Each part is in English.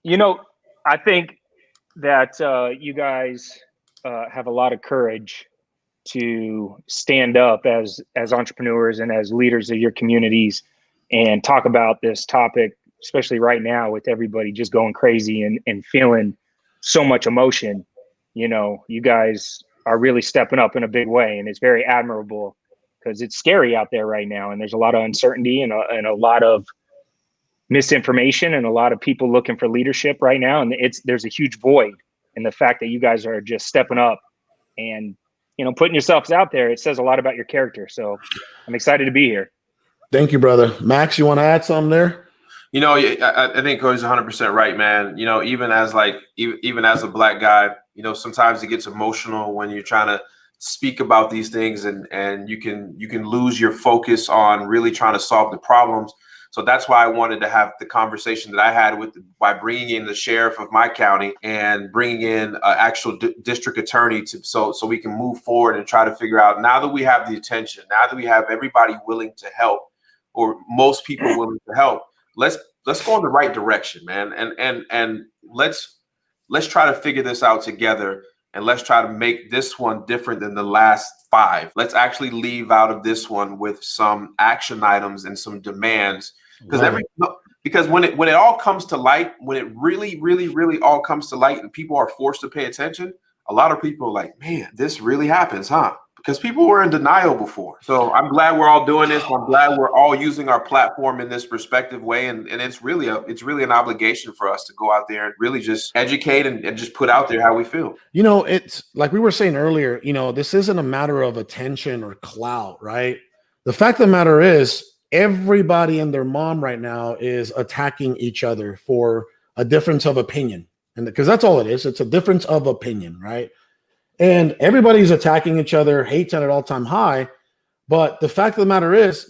You know, I think that you guys have a lot of courage to stand up as entrepreneurs and as leaders of your communities and talk about this topic, especially right now with everybody just going crazy and feeling so much emotion. You know, you guys are really stepping up in a big way, and it's very admirable because it's scary out there right now, and there's a lot of uncertainty and a lot of misinformation and a lot of people looking for leadership right now, and there's a huge void. And the fact that you guys are just stepping up and putting yourselves out there, it says a lot about your character. So I'm excited to be here. Thank you, brother. Max, you want to add something there? I think Cody's 100% right, man. Even as a black guy, sometimes it gets emotional when you're trying to speak about these things, and you can lose your focus on really trying to solve the problems. So that's why I wanted to have the conversation that I had by bringing in the sheriff of my county and bringing in an actual district attorney so we can move forward and try to figure out, now that we have the attention, now that we have everybody willing to help, or most people willing to help, let's go in the right direction, man. And let's try to figure this out together. And let's try to make this one different than the last 5. Let's actually leave out of this one with some action items and some demands. Because when it all comes to light, when it really, really, really all comes to light and people are forced to pay attention, a lot of people are like, man, this really happens, huh? Because people were in denial before. So I'm glad we're all doing this. I'm glad we're all using our platform in this respective way. And it's really an obligation for us to go out there and really just educate and just put out there how we feel. It's like we were saying earlier, this isn't a matter of attention or clout, right? The fact of the matter is everybody and their mom right now is attacking each other for a difference of opinion. And because that's all it is. It's a difference of opinion, right? And everybody's attacking each other, hates at an all-time high. But the fact of the matter is,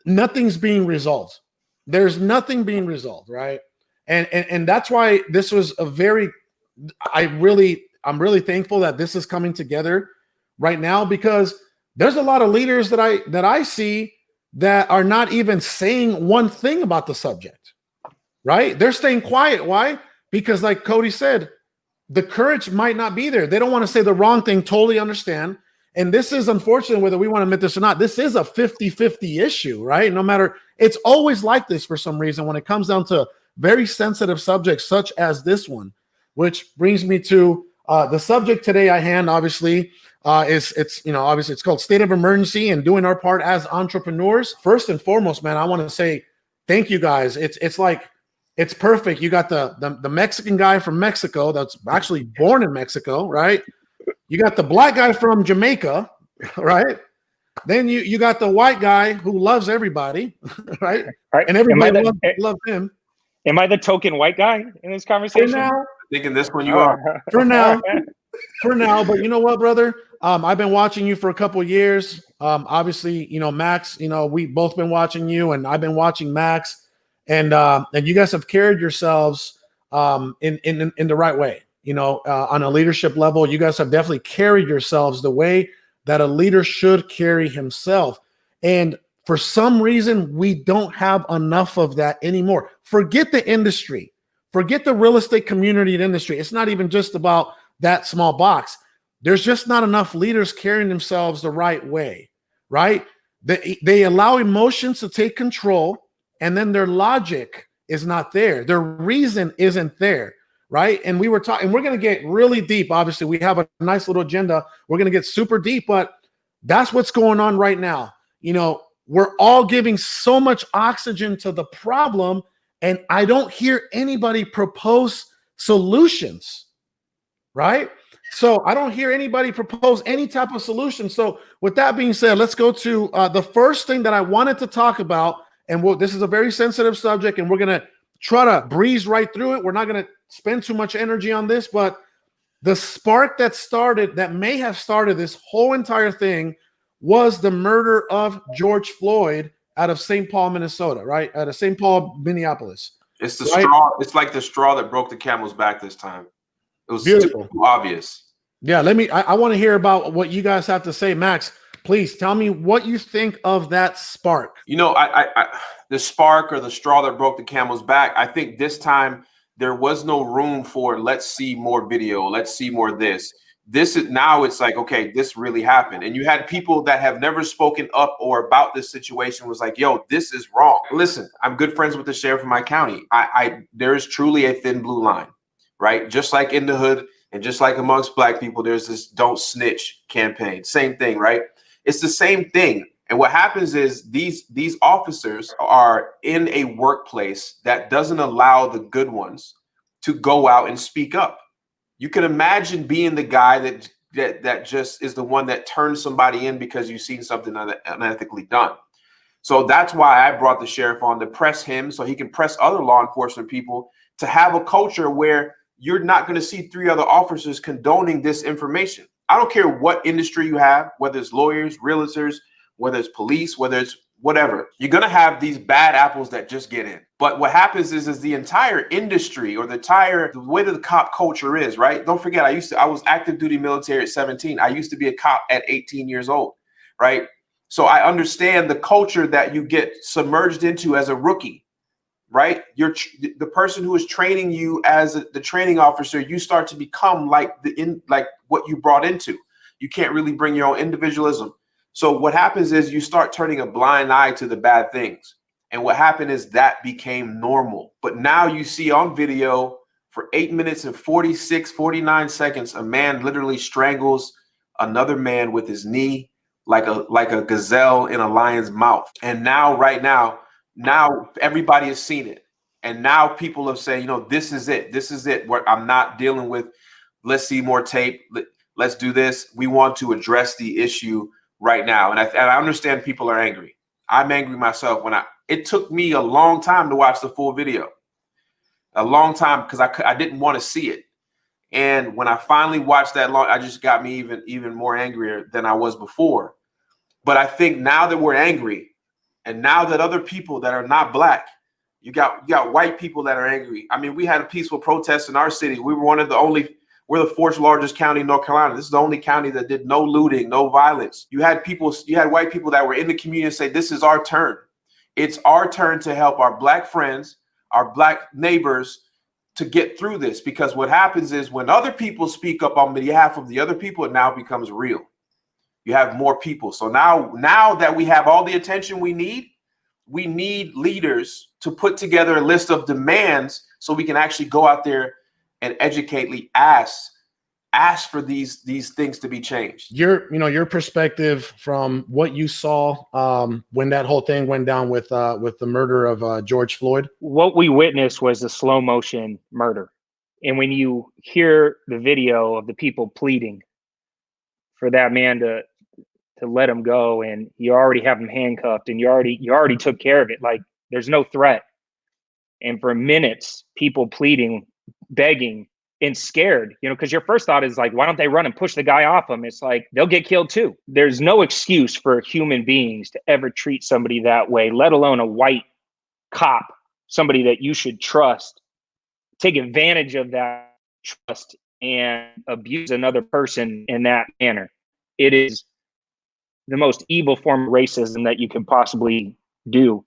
nothing's being resolved. There's nothing being resolved, right? And that's why this was I'm really thankful that this is coming together right now, because there's a lot of leaders that I see that are not even saying one thing about the subject, right? They're staying quiet. Why? Because like Cody said, the courage might not be there. They don't want to say the wrong thing. Totally understand. And this is unfortunate, whether we want to admit this or not. This is a 50-50 issue, right? No matter, it's always like this for some reason when it comes down to very sensitive subjects such as this one, which brings me to the subject today I hand, obviously, obviously it's called State of Emergency and doing our part as entrepreneurs. First and foremost, man, I want to say thank you guys. It's perfect. You got the Mexican guy from Mexico that's actually born in Mexico, right? You got the black guy from Jamaica, right? Then you got the white guy who loves everybody, right? And everybody loves him. Am I the token white guy in this conversation? For now, thinking this one you are. For now. But you know what, brother? I've been watching you for a couple of years. Obviously, Max, we both been watching you, and I've been watching Max. And you guys have carried yourselves in the right way, on a leadership level. You guys have definitely carried yourselves the way that a leader should carry himself. And for some reason, we don't have enough of that anymore. Forget the industry. Forget the real estate community and industry. It's not even just about that small box. There's just not enough leaders carrying themselves the right way, right? They allow emotions to take control. And then their logic is not there. Their reason isn't there, right? And we were talking, we're going to get really deep. Obviously, we have a nice little agenda. We're going to get super deep, but that's what's going on right now. We're all giving so much oxygen to the problem, and I don't hear anybody propose solutions, right? So I don't hear anybody propose any type of solution. So with that being said, let's go to the first thing that I wanted to talk about. And this is a very sensitive subject, and we're going to try to breeze right through it. We're not going to spend too much energy on this, but the spark that may have started this whole entire thing was the murder of George Floyd out of St. Paul, Minnesota, right? Out of St. Paul, Minneapolis. It's the straw. It's like the straw that broke the camel's back this time. It was too obvious. Yeah, I want to hear about what you guys have to say. Max, please tell me what you think of that spark. The spark or the straw that broke the camel's back, I think this time there was no room for let's see more video, let's see more this. This is now it's like, okay, this really happened. And you had people that have never spoken up or about this situation was like, yo, this is wrong. Listen, I'm good friends with the sheriff of my county. There is truly a thin blue line, right? Just like in the hood and just like amongst black people, there's this don't snitch campaign. Same thing, right? It's the same thing. And what happens is these officers are in a workplace that doesn't allow the good ones to go out and speak up. You can imagine being the guy that just is the one that turns somebody in because you've seen something unethically done. So that's why I brought the sheriff on to press him so he can press other law enforcement people to have a culture where you're not going to see 3 other officers condoning this information. I don't care what industry you have, whether it's lawyers, realtors, whether it's police, whether it's whatever, you're going to have these bad apples that just get in. But what happens is the entire industry or the way that the cop culture is, right? Don't forget, I was active duty military at 17. I used to be a cop at 18 years old, right? So I understand the culture that you get submerged into as a rookie, right? You're the person who is training you as the training officer. You start to become like what you brought into. You can't really bring your own individualism. So what happens is you start turning a blind eye to the bad things. And what happened is that became normal. But now you see on video for 8 minutes and 49 seconds, a man literally strangles another man with his knee like a gazelle in a lion's mouth. And now, right now everybody has seen it. And now people have said, this is it. This is it. Where I'm not dealing with, let's see more tape. Let's do this. We want to address the issue right now. And I understand people are angry. I'm angry myself. It took me a long time to watch the full video, a long time, because I didn't want to see it. And when I finally watched that I just got me even more angrier than I was before. But I think now that we're angry, and now that other people that are not black, you got white people that are angry. I mean, we had a peaceful protest in our city. We're the 4th largest county in North Carolina. This is the only county that did no looting, no violence. You had white people that were in the community say, this is our turn. It's our turn to help our black friends, our black neighbors to get through this. Because what happens is when other people speak up on behalf of the other people, it now becomes real. You have more people. So now that we have all the attention we need leaders to put together a list of demands so we can actually go out there and educately ask for these things to be changed. Your perspective from what you saw when that whole thing went down with the murder of George Floyd. What we witnessed was a slow motion murder. And when you hear the video of the people pleading for that man to let him go, and you already have him handcuffed, and you already took care of it, like there's no threat. And for minutes, people pleading, begging, and scared, because your first thought is like, why don't they run and push the guy off him? It's like, they'll get killed too. There's no excuse for human beings to ever treat somebody that way, let alone a white cop, somebody that you should trust, take advantage of that trust and abuse another person in that manner. It is the most evil form of racism that you can possibly do.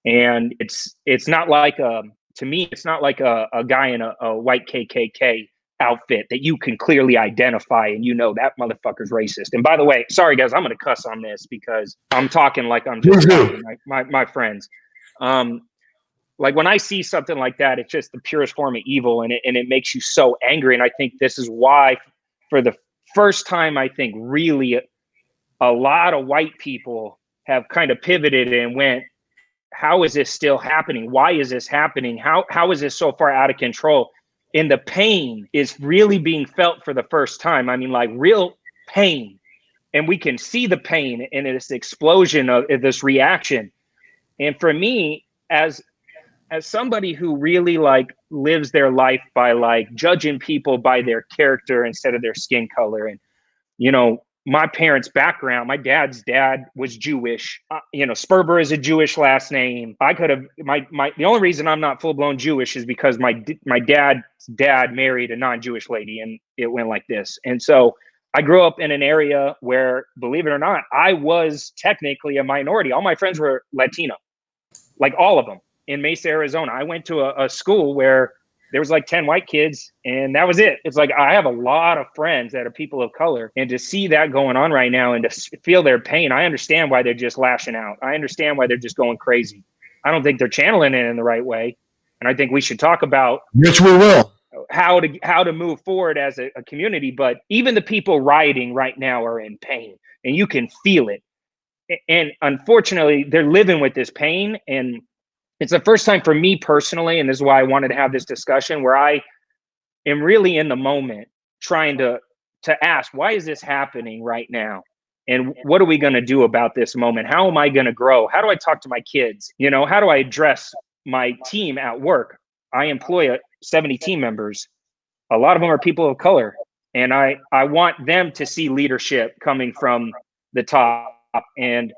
And it's not like to me, it's not like a guy in a white KKK outfit that you can clearly identify and that motherfucker's racist. And by the way, sorry guys, I'm going to cuss on this because I'm talking like I'm just my friends. Like when I see something like that, it's just the purest form of evil, and it makes you so angry. And I think this is why, for the first time, I think really a lot of white people have kind of pivoted and went, how is this still happening? Why is this happening? How is this so far out of control? And the pain is really being felt for the first time. I mean, like real pain. And we can see the pain in this explosion of this reaction. And for me, as somebody who really like lives their life by like judging people by their character instead of their skin color, and my parents' background, my dad's dad was Jewish. Sperber is a Jewish last name. I could have the only reason I'm not full blown Jewish is because my dad's dad married a non-Jewish lady, and it went like this. And so I grew up in an area where, believe it or not, I was technically a minority. All my friends were Latino, like all of them, in Mesa, Arizona. I went to a school where there was like 10 white kids and that was it. It's like, I have a lot of friends that are people of color, and to see that going on right now and to feel their pain, I understand why they're just lashing out. I understand why they're just going crazy. I don't think they're channeling it in the right way. And I think we should talk about, which we will, how to move forward as a community. But even the people rioting right now are in pain, and you can feel it. And unfortunately, they're living with this pain. And it's the first time for me personally, and this is why I wanted to have this discussion, where I am really in the moment trying to ask, why is this happening right now? And what are we going to do about this moment? How am I going to grow? How do I talk to my kids? You know, how do I address my team at work? I employ 70 team members. A lot of them are people of color. And I want them to see leadership coming from the top. And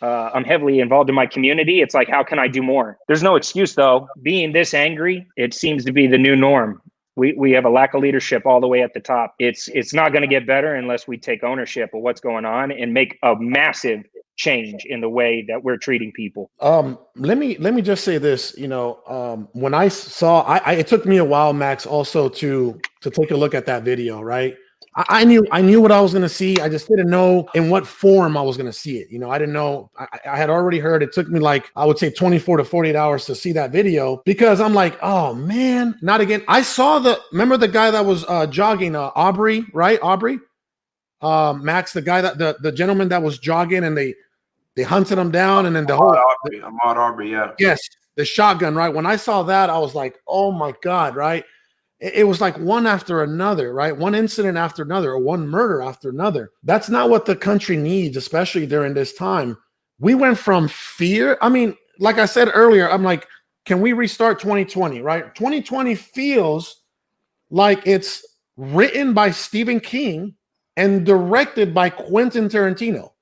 I'm heavily involved in my community. It's like, how can I do more? There's no excuse, though. Being this angry, it seems to be the new norm. We have a lack of leadership all the way at the top. It's not going to get better unless we take ownership of what's going on and make a massive change in the way that we're treating people. Let me just say this. You know, when I saw, it took me a while, Max, also to take a look at that video, right? I knew what I was going to see. I just didn't know in what form I was going to see it. You know, I didn't know. I had already heard. It took me like, I would say 24 to 48 hours to see that video, because I'm like, oh man, not again. I saw remember the guy that was jogging, Aubrey, right? Aubrey, Max, the guy the gentleman that was jogging, and they hunted him down, and then the whole Ahmaud Arbery, yeah. Yes, the shotgun, right? When I saw that, I was like, oh my God, right? It was like one after another, right? One incident after another, or one murder after another. That's not what the country needs, especially during this time. We went from fear. I mean, like I said earlier, I'm like, can we restart 2020, right? 2020 feels like it's written by Stephen King and directed by Quentin Tarantino.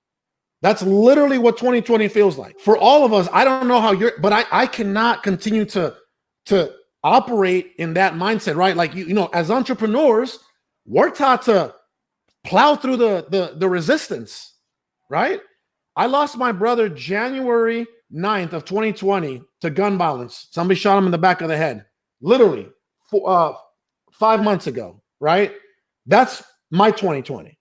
That's literally what 2020 feels like. For all of us, I don't know how but I cannot continue to operate in that mindset, right? Like, you know, as entrepreneurs, we're taught to plow through the resistance, right? I lost my brother January 9th of 2020 to gun violence. Somebody shot him in the back of the head, literally 5 months ago, right? That's my 2020.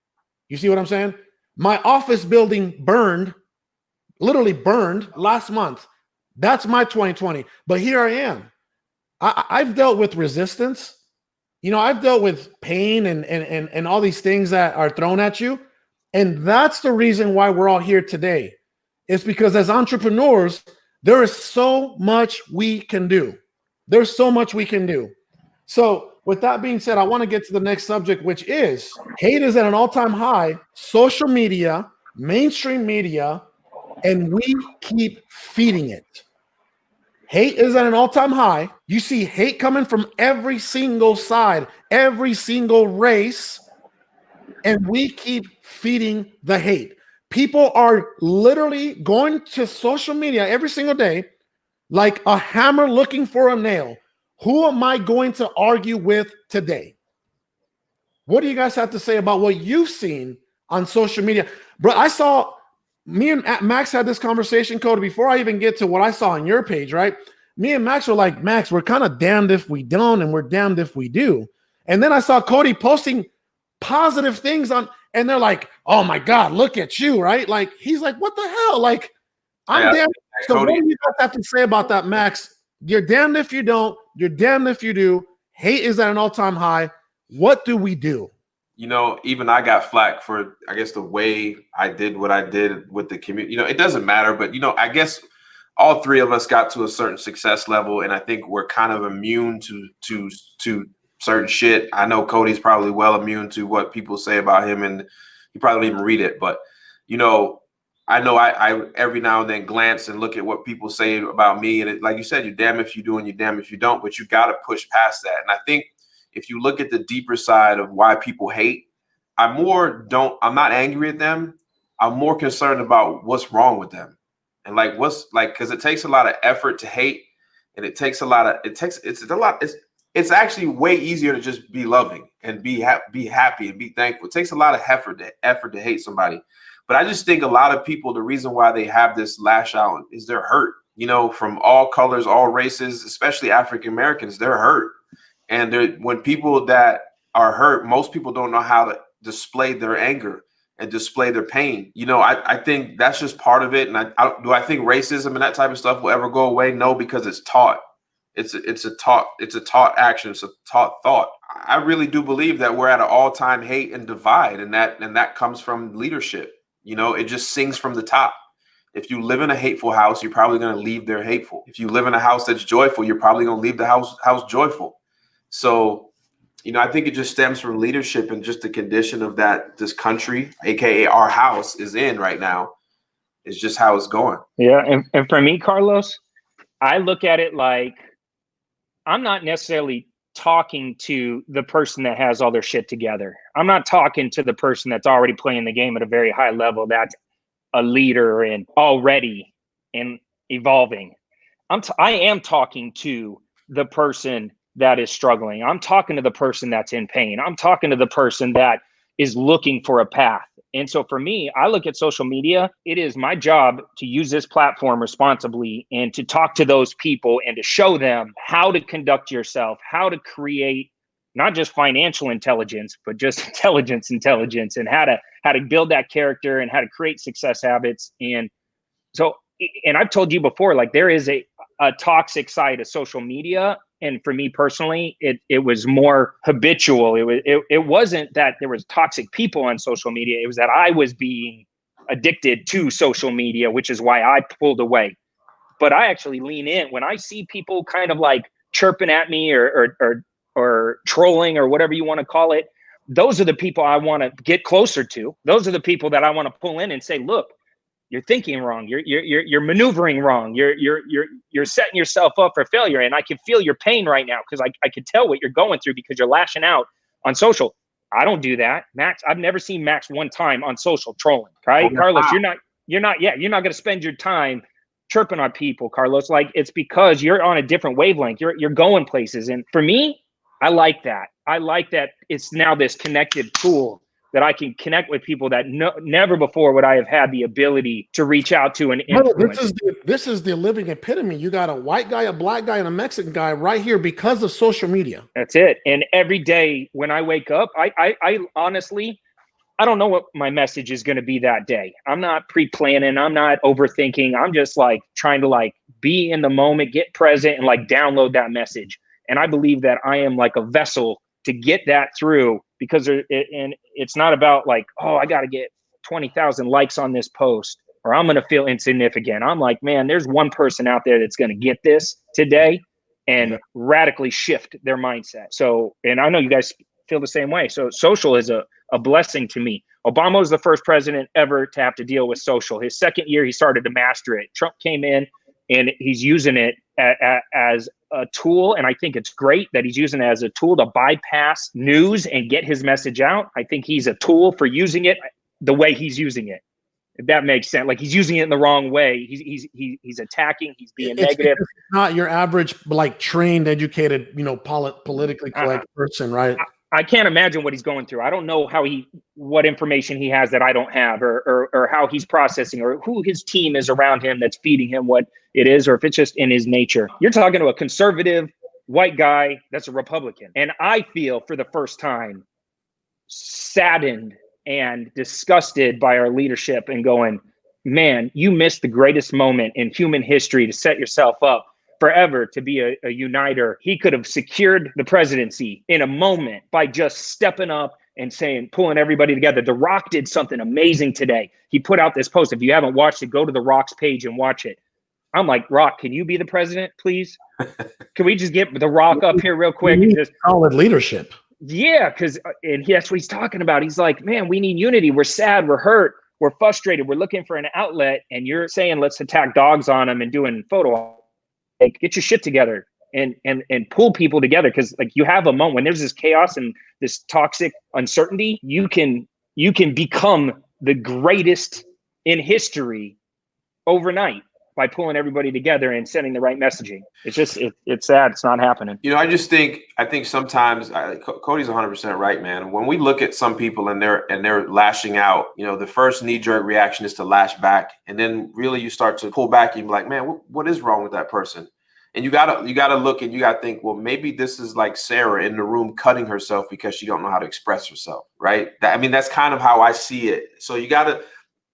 You see what I'm saying? My office building burned, literally burned last month. That's my 2020. But here I am. I've dealt with resistance. You know, I've dealt with pain and all these things that are thrown at you. And that's the reason why we're all here today. It's because as entrepreneurs, there is so much we can do. There's so much we can do. So with that being said, I want to get to the next subject, which is hate is at an all-time high, social media, mainstream media, and we keep feeding it. Hate is at an all-time high. You see hate coming from every single side, every single race, and we keep feeding the hate. People are literally going to social media every single day like a hammer looking for a nail. Who am I going to argue with today? What do you guys have to say about what you've seen on social media? Bro, I saw, me and Max had this conversation, Cody, before I even get to what I saw on your page, right? Me and Max were like, Max, we're kind of damned if we don't, and we're damned if we do. And then I saw Cody posting positive things on, and they're like, oh my God, look at you, right? Like, he's like, what the hell? Like, I'm damned. So Cody, what do you guys have to say about that, Max? You're damned if you don't, you're damned if you do. Hate is at an all-time high. What do we do? You know, even I got flack for, I guess, the way I did what I did with the community. You know, it doesn't matter, but, you know, I guess all three of us got to a certain success level, and I think we're kind of immune to certain shit. I know Cody's probably well immune to what people say about him, and he probably don't even read it. But, you know I every now and then glance and look at what people say about me. And like you said, you're damn if you do and you're damn if you don't, but you got to push past that. And I think if you look at the deeper side of why people hate, I'm not angry at them. I'm more concerned about what's wrong with them. And like, because it takes a lot of effort to hate, and it's actually way easier to just be loving and be happy and be thankful. It takes a lot of effort to hate somebody. But I just think a lot of people, the reason why they have this lash out is they're hurt, you know, from all colors, all races, especially African Americans, they're hurt. And when people that are hurt, most people don't know how to display their anger and display their pain. You know, I think that's just part of it. And do I think racism and that type of stuff will ever go away? No, because it's taught. It's a taught action. It's a taught thought. I really do believe that we're at an all-time hate and divide, and that comes from leadership. You know, it just sings from the top. If you live in a hateful house, you're probably going to leave there hateful. If you live in a house that's joyful, you're probably going to leave the house joyful. So, you know, I think it just stems from leadership and just the condition of that this country, aka our house, is in right now. It's just how it's going. Yeah, and for me, Carlos, I look at it like I'm not necessarily talking to the person that has all their shit together. I'm not talking to the person that's already playing the game at a very high level, that's a leader and already and evolving. I am talking to the person that is struggling. I'm talking to the person that's in pain. I'm talking to the person that is looking for a path. And so for me, I look at social media. It is my job to use this platform responsibly and to talk to those people and to show them how to conduct yourself, how to create not just financial intelligence, but just intelligence, and how to build that character and how to create success habits. And so, and I've told you before, like there is a toxic side of social media. And for me personally, it was more habitual. It wasn't that there was toxic people on social media. It was that I was being addicted to social media, which is why I pulled away. But I actually lean in when I see people kind of like chirping at me or trolling or whatever you want to call it. Those are the people I want to get closer to. Those are the people that I want to pull in and say, look, you're thinking wrong. You're maneuvering wrong. You're setting yourself up for failure. And I can feel your pain right now because I can tell what you're going through because you're lashing out on social. I don't do that, Max. I've never seen Max one time on social trolling. Right, Carlos? You're not going to spend your time chirping on people, Carlos. Like it's because you're on a different wavelength. You're going places, and for me, I like that. I like that it's now this connected tool that I can connect with people that never before would I have had the ability to reach out to and influence. This is the living epitome. You got a white guy, a black guy, and a Mexican guy right here because of social media. That's it. And every day when I wake up, I honestly, I don't know what my message is going to be that day. I'm not pre-planning. I'm not overthinking. I'm just like trying to like be in the moment, get present, and like download that message. And I believe that I am like a vessel to get that through because and it's not about like, oh, I got to get 20,000 likes on this post or I'm going to feel insignificant. I'm like, man, there's one person out there that's going to get this today and radically shift their mindset. So, and I know you guys feel the same way. So social is a blessing to me. Obama was the first president ever to have to deal with social. His second year, he started to master it. Trump came in and he's using it as a tool. And I think it's great that he's using it as a tool to bypass news and get his message out. I think he's a tool for using it the way he's using it. If that makes sense. Like he's using it in the wrong way. He's attacking, he's being negative. It's not your average, like trained, educated, politically correct person, right? I can't imagine what he's going through. I don't know what information he has that I don't have or how he's processing or who his team is around him that's feeding him what it is, or if it's just in his nature. You're talking to a conservative white guy that's a Republican. And I feel for the first time saddened and disgusted by our leadership and going, man, you missed the greatest moment in human history to set yourself up forever to be a uniter. He could have secured the presidency in a moment by just stepping up and saying, pulling everybody together. The Rock did something amazing today. He put out this post. If you haven't watched it, go to The Rock's page and watch it. I'm like, Rock, can you be the president, please? Can we just get The Rock up here real quick? And just solid leadership. Yeah, and that's what he's talking about. He's like, man, we need unity. We're sad. We're hurt. We're frustrated. We're looking for an outlet. And you're saying, let's attack dogs on them and doing photo. Like, get your shit together and pull people together. Cause like you have a moment when there's this chaos and this toxic uncertainty, you can become the greatest in history overnight by pulling everybody together and sending the right messaging. It's just, it's sad. It's not happening. You know, I think sometimes Cody's 100% right, man. When we look at some people and they're lashing out, you know, the first knee-jerk reaction is to lash back. And then really you start to pull back and be like, man, what is wrong with that person? And you gotta look and you gotta think, well, maybe this is like Sarah in the room cutting herself because she don't know how to express herself, right? I mean, that's kind of how I see it. So you gotta,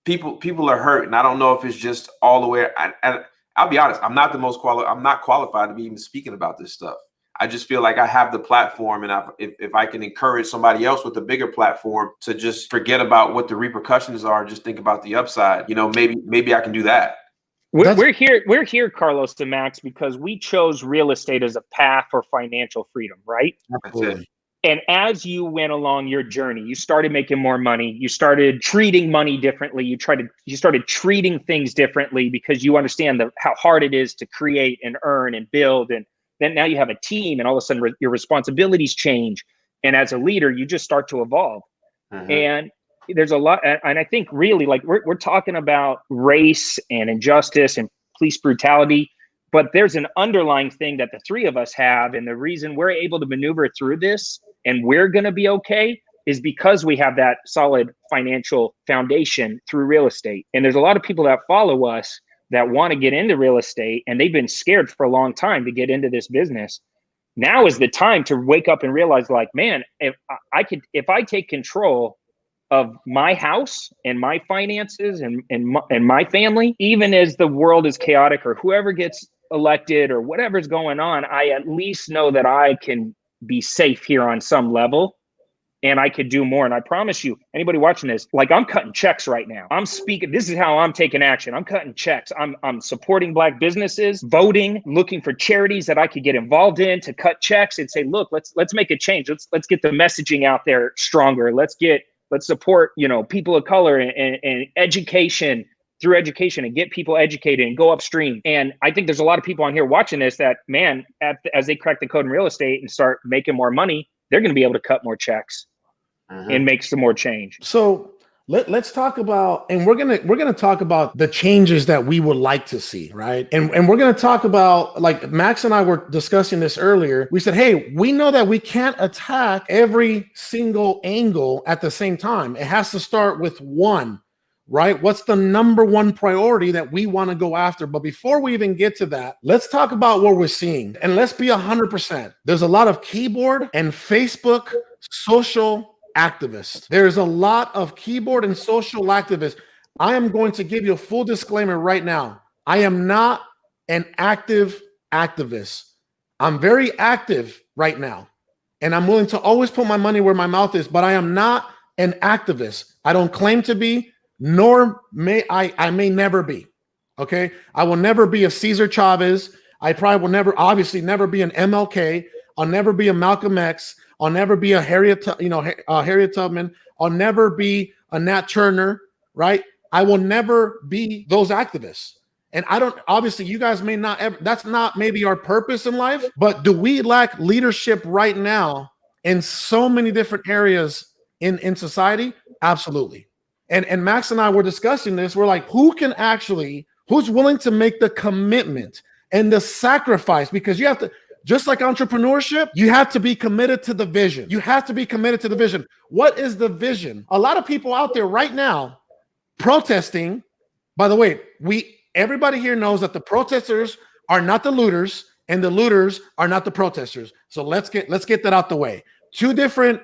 people are hurt, and I don't know if it's just all the way. And I'll be honest, I'm not qualified to be even speaking about this stuff. I just feel like I have the platform, and if I can encourage somebody else with a bigger platform to just forget about what the repercussions are and just think about the upside, maybe I can do that. We're here, Carlos and Max, because we chose real estate as a path for financial freedom, right? Absolutely. And as you went along your journey, you started making more money. You started treating money differently. You started treating things differently because you understand how hard it is to create and earn and build. And then now you have a team, and all of a sudden your responsibilities change. And as a leader, you just start to evolve. Mm-hmm. And there's a lot, and I think really, like, we're talking about race and injustice and police brutality, but there's an underlying thing that the three of us have, and the reason we're able to maneuver through this and we're going to be okay is because we have that solid financial foundation through real estate. And there's a lot of people that follow us that want to get into real estate, and they've been scared for a long time to get into this business. Now is the time to wake up and realize, like, man, if I take control of my house and my finances and my family, even as the world is chaotic or whoever gets elected or whatever's going on, I at least know that I can be safe here on some level, and I could do more. And I promise you, anybody watching this, like, I'm cutting checks right now. I'm speaking. This is how I'm taking action. I'm cutting checks. I'm supporting Black businesses, voting, looking for charities that I could get involved in to cut checks and say, look, let's make a change. Let's get the messaging out there stronger. Let's support, people of color and education, through education, and get people educated and go upstream. And I think there's a lot of people on here watching this that, man, as they crack the code in real estate and start making more money, they're going to be able to cut more checks and make some more change. So let's talk about, and we're gonna talk about the changes that we would like to see, right? And we're gonna talk about, like Max and I were discussing this earlier. We said, hey, we know that we can't attack every single angle at the same time. It has to start with one, right? What's the number one priority that we want to go after? But before we even get to that, let's talk about what we're seeing. And let's be 100%. There's a lot of keyboard and Facebook social activists. There's a lot of keyboard and social activists. I am going to give you a full disclaimer right now. I am not an active activist. I'm very active right now, and I'm willing to always put my money where my mouth is, but I am not an activist. I don't claim to be, nor may I may never be. Okay. I will never be a Cesar Chavez. I probably will obviously never be an MLK. I'll never be a Malcolm X. I'll never be a Harriet Tubman. I'll never be a Nat Turner, right? I will never be those activists. And I don't, obviously you guys may not ever, that's not maybe our purpose in life, but do we lack leadership right now in so many different areas in society? Absolutely. And Max and I were discussing this. We're like, who's willing to make the commitment and the sacrifice? Because you have to, just like entrepreneurship, you have to be committed to the vision. You have to be committed to the vision. What is the vision? A lot of people out there right now protesting. By the way, everybody here knows that the protesters are not the looters, and the looters are not the protesters. So let's get that out the way. Two different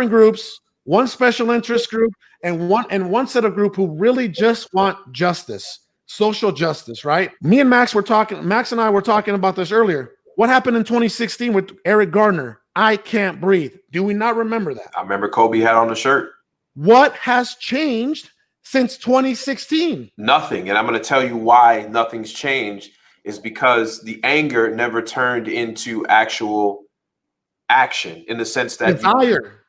groups, one special interest group, and one set of group who really just want justice, social justice, right? Max and I were talking about this earlier. What happened in 2016 with Eric Garner? I can't breathe. Do we not remember that? I remember Kobe had on the shirt. What has changed since 2016? Nothing. And I'm going to tell you why nothing's changed is because the anger never turned into actual action, in the sense that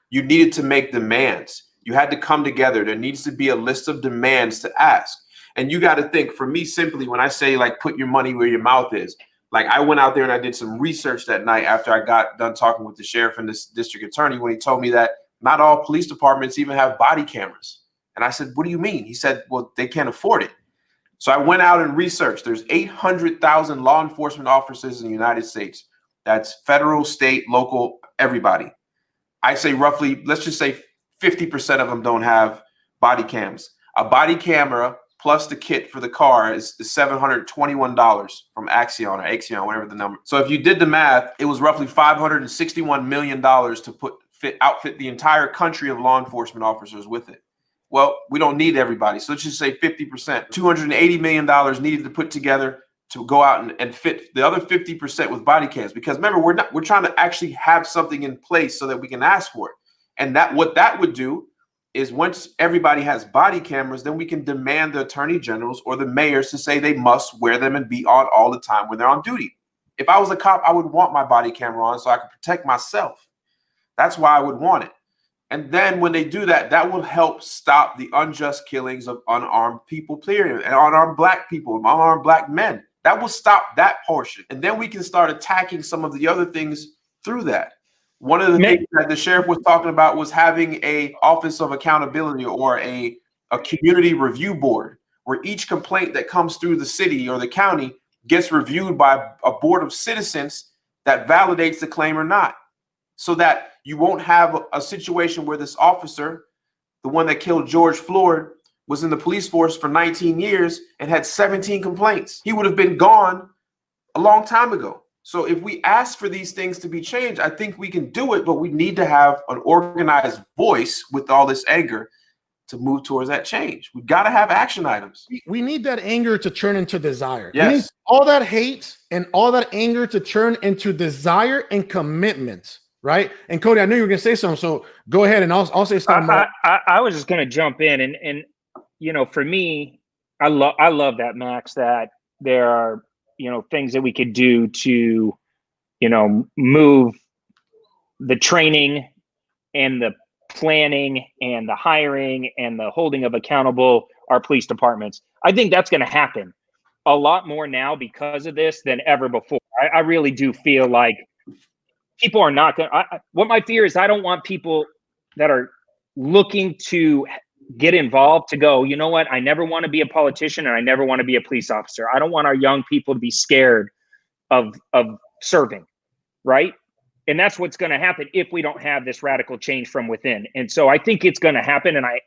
you needed to make demands. You had to come together. There needs to be a list of demands to ask. And you got to think, for me, simply, when I say, like, put your money where your mouth is, like, I went out there and I did some research that night after I got done talking with the sheriff and this district attorney, when he told me that not all police departments even have body cameras. And I said, what do you mean? He said, well, they can't afford it. So I went out and researched. There's 800,000 law enforcement officers in the United States. That's federal, state, local, everybody. I say roughly, let's just say 50% of them don't have body cams. A body camera plus the kit for the car is $721 from Axion or Axion, whatever the number. So if you did the math, it was roughly $561 million to outfit the entire country of law enforcement officers with it. Well, we don't need everybody. So let's just say 50%, $280 million needed to put together to go out and fit the other 50% with body cams. Because remember, we're trying to actually have something in place so that we can ask for it. And what that would do is once everybody has body cameras, then we can demand the attorney generals or the mayors to say they must wear them and be on all the time when they're on duty. If I was a cop, I would want my body camera on so I could protect myself. That's why I would want it. And then when they do that, that will help stop the unjust killings of unarmed people, period, and unarmed black people, unarmed black men. That will stop that portion. And then we can start attacking some of the other things through that. One of the things that the sheriff was talking about was having a office of accountability or a community review board where each complaint that comes through the city or the county gets reviewed by a board of citizens that validates the claim or not, so that you won't have a situation where this officer, the one that killed George Floyd, was in the police force for 19 years and had 17 complaints. He would have been gone a long time ago. So if we ask for these things to be changed, I think we can do it, but we need to have an organized voice with all this anger to move towards that change. We've got to have action items. We need that anger to turn into desire. Yes. We need all that hate and all that anger to turn into desire and commitment, right? And Cody, I knew you were going to say something, so go ahead and I'll say something. I was just going to jump in and you know, for me, I love that, Max, that there are, you know, things that we could do to, you know, move the training and the planning and the hiring and the holding of accountable our police departments. I think that's going to happen a lot more now because of this than ever before. I really do feel like people are not going to, what my fear is, I don't want people that are looking to get involved to go, you know what, I never want to be a politician and I never want to be a police officer. I don't want our young people to be scared of serving, right? And that's what's going to happen if we don't have this radical change from within. And so I think it's going to happen, and I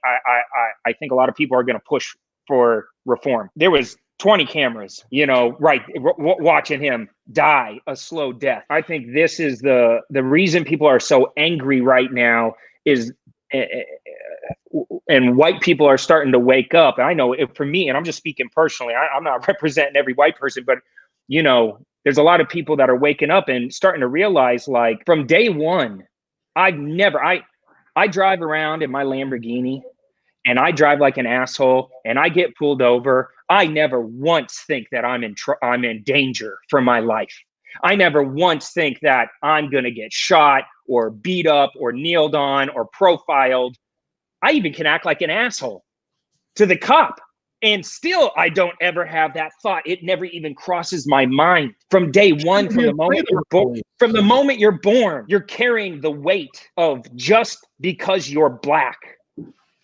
think a lot of people are going to push for reform. There was 20 cameras, you know, right, watching him die a slow death. I think this is the reason people are so angry right now is and white people are starting to wake up. And I know for me, and I'm just speaking personally, I'm not representing every white person, but you know, there's a lot of people that are waking up and starting to realize, like, from day one, I drive around in my Lamborghini and I drive like an asshole and I get pulled over. I never once think that I'm in danger for my life. I never once think that I'm going to get shot or beat up or kneeled on or profiled. I even can act like an asshole to the cop. And still, I don't ever have that thought. It never even crosses my mind from day one. From the moment you're born, you're carrying the weight of just because you're black.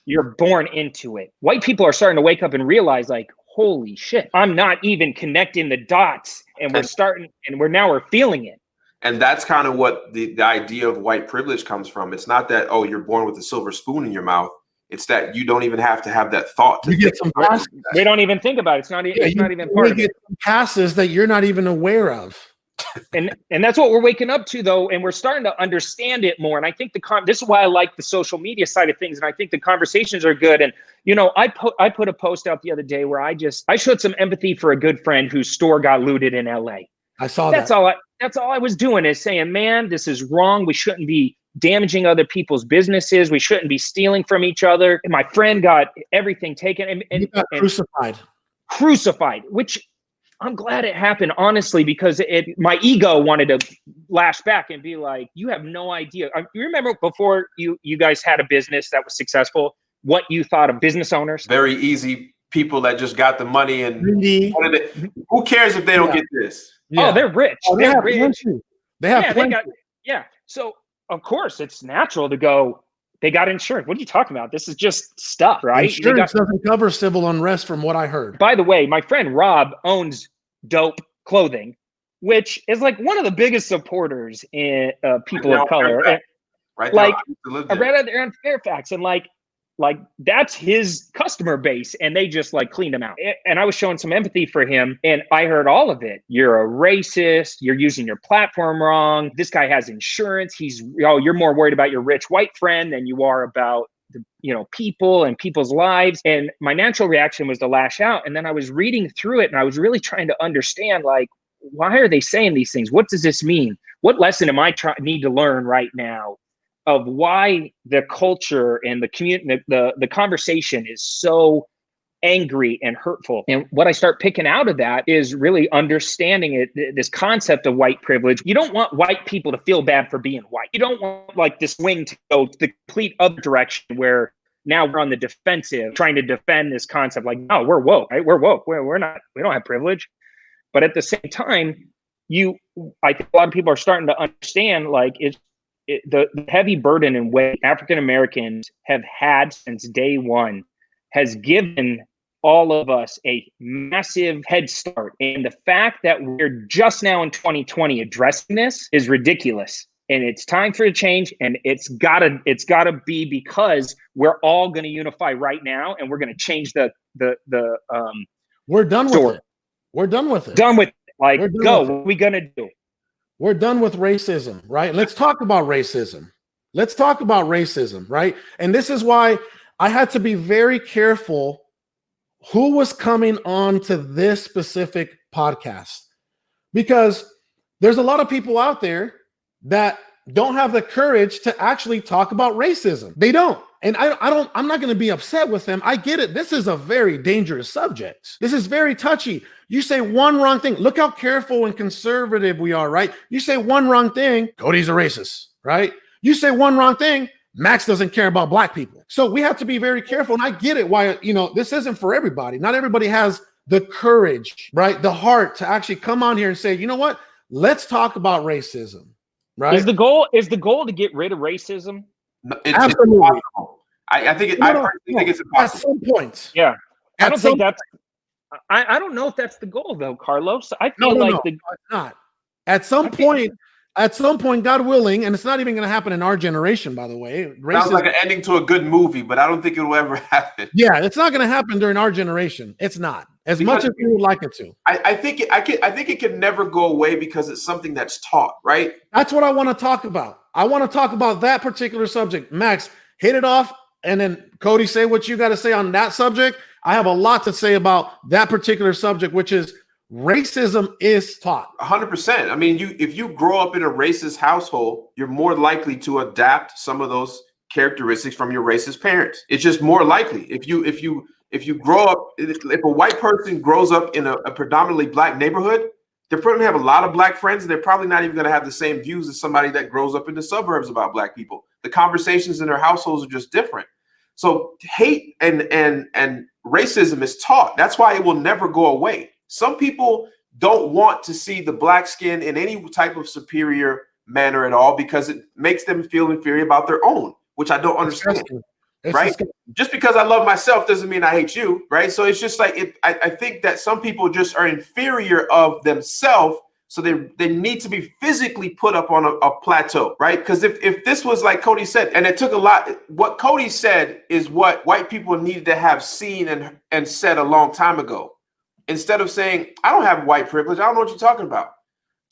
You're born into it. White people are starting to wake up and realize, like, holy shit, I'm not even connecting the dots. And we're feeling it. And that's kind of what the idea of white privilege comes from. It's not that, oh, you're born with a silver spoon in your mouth. It's that you don't even have to have that thought. You get some passes. We don't even think about it. It's not even part of it. Some passes that you're not even aware of. And that's what we're waking up to, though, and we're starting to understand it more. And I think this is why I like the social media side of things, and I think the conversations are good. And you know, I put a post out the other day where I showed some empathy for a good friend whose store got looted in LA. I saw that. That's all I was doing, is saying, man, this is wrong. We shouldn't be damaging other people's businesses. We shouldn't be stealing from each other. And my friend got everything taken and crucified, which I'm glad it happened, honestly, because my ego wanted to lash back and be like, you have no idea. You remember before you guys had a business that was successful, what you thought of business owners? Very easy people that just got the money and who cares if they don't get this? Yeah. Oh, they're rich. They're rich. They have plenty. So of course it's natural to go, they got insurance. What are you talking about? This is just stuff, right? Insurance doesn't cover civil unrest, from what I heard. By the way, my friend Rob owns Dope Clothing, which is like one of the biggest supporters in people of color. Right. Like right out there in Fairfax. And like, like that's his customer base, and they just like cleaned him out. And I was showing some empathy for him, and I heard all of it. You're a racist. You're using your platform wrong. This guy has insurance. You're more worried about your rich white friend than you are about the, people and people's lives. And my natural reaction was to lash out. And then I was reading through it, and I was really trying to understand, like, why are they saying these things? What does this mean? What lesson am I need to learn right now of why the culture and the community, the conversation is so angry and hurtful? And what I start picking out of that is really understanding it, this concept of white privilege. You don't want white people to feel bad for being white. You don't want like this swing to go the complete other direction where now we're on the defensive trying to defend this concept. Like, no, we're woke, right? We're woke. We're not, we don't have privilege. But at the same time, I think a lot of people are starting to understand, like, the heavy burden and weight African Americans have had since day one has given all of us a massive head start. And the fact that we're just now in 2020 addressing this is ridiculous. And it's time for a change. And it's gotta be because we're all going to unify right now, and we're going to change the we're done with story. it. We're done with it. Done with it. Like, go. What are we going to do? We're done with racism, right? Let's talk about racism. Let's talk about racism, right? And this is why I had to be very careful who was coming on to this specific podcast, because there's a lot of people out there that don't have the courage to actually talk about racism. They don't. And I'm not going to be upset with them. I get it. This is a very dangerous subject. This is very touchy. You say one wrong thing. Look how careful and conservative we are, right? You say one wrong thing, Cody's a racist, right? You say one wrong thing, Max doesn't care about black people. So we have to be very careful. And I get it why, this isn't for everybody. Not everybody has the courage, right? The heart to actually come on here and say, you know what? Let's talk about racism, right? Is the goal to get rid of racism? No, Absolutely. I think it's impossible. At some point. Yeah. I don't think that's. I don't know if that's the goal though, Carlos. I No, feel like it's not. At some point, God willing, and it's not even going to happen in our generation, by the way. Sounds like an ending to a good movie, but I don't think it will ever happen. Yeah, it's not going to happen during our generation. It's not as much as we would like it to. I think it can never go away because it's something that's taught, right? That's what I want to talk about. I want to talk about that particular subject. Max, hit it off, and then Cody, say what you got to say on that subject. I have a lot to say about that particular subject, which is racism is taught. 100%. I mean, if you grow up in a racist household, you're more likely to adapt some of those characteristics from your racist parents. It's just more likely. If you grow up, if a white person grows up in a predominantly black neighborhood, they're probably going to have a lot of black friends, and they're probably not even going to have the same views as somebody that grows up in the suburbs about black people. The conversations in their households are just different. So hate and racism is taught. That's why it will never go away. Some people don't want to see the black skin in any type of superior manner at all because it makes them feel inferior about their own, which I don't understand. Right? Just because I love myself doesn't mean I hate you, right? So it's just like I think that some people just are inferior of themselves, so they need to be physically put up on a plateau, right? Because if this was like Cody said, and it took a lot, what Cody said is what white people needed to have seen and said a long time ago. Instead of saying, I don't have white privilege, I don't know what you're talking about.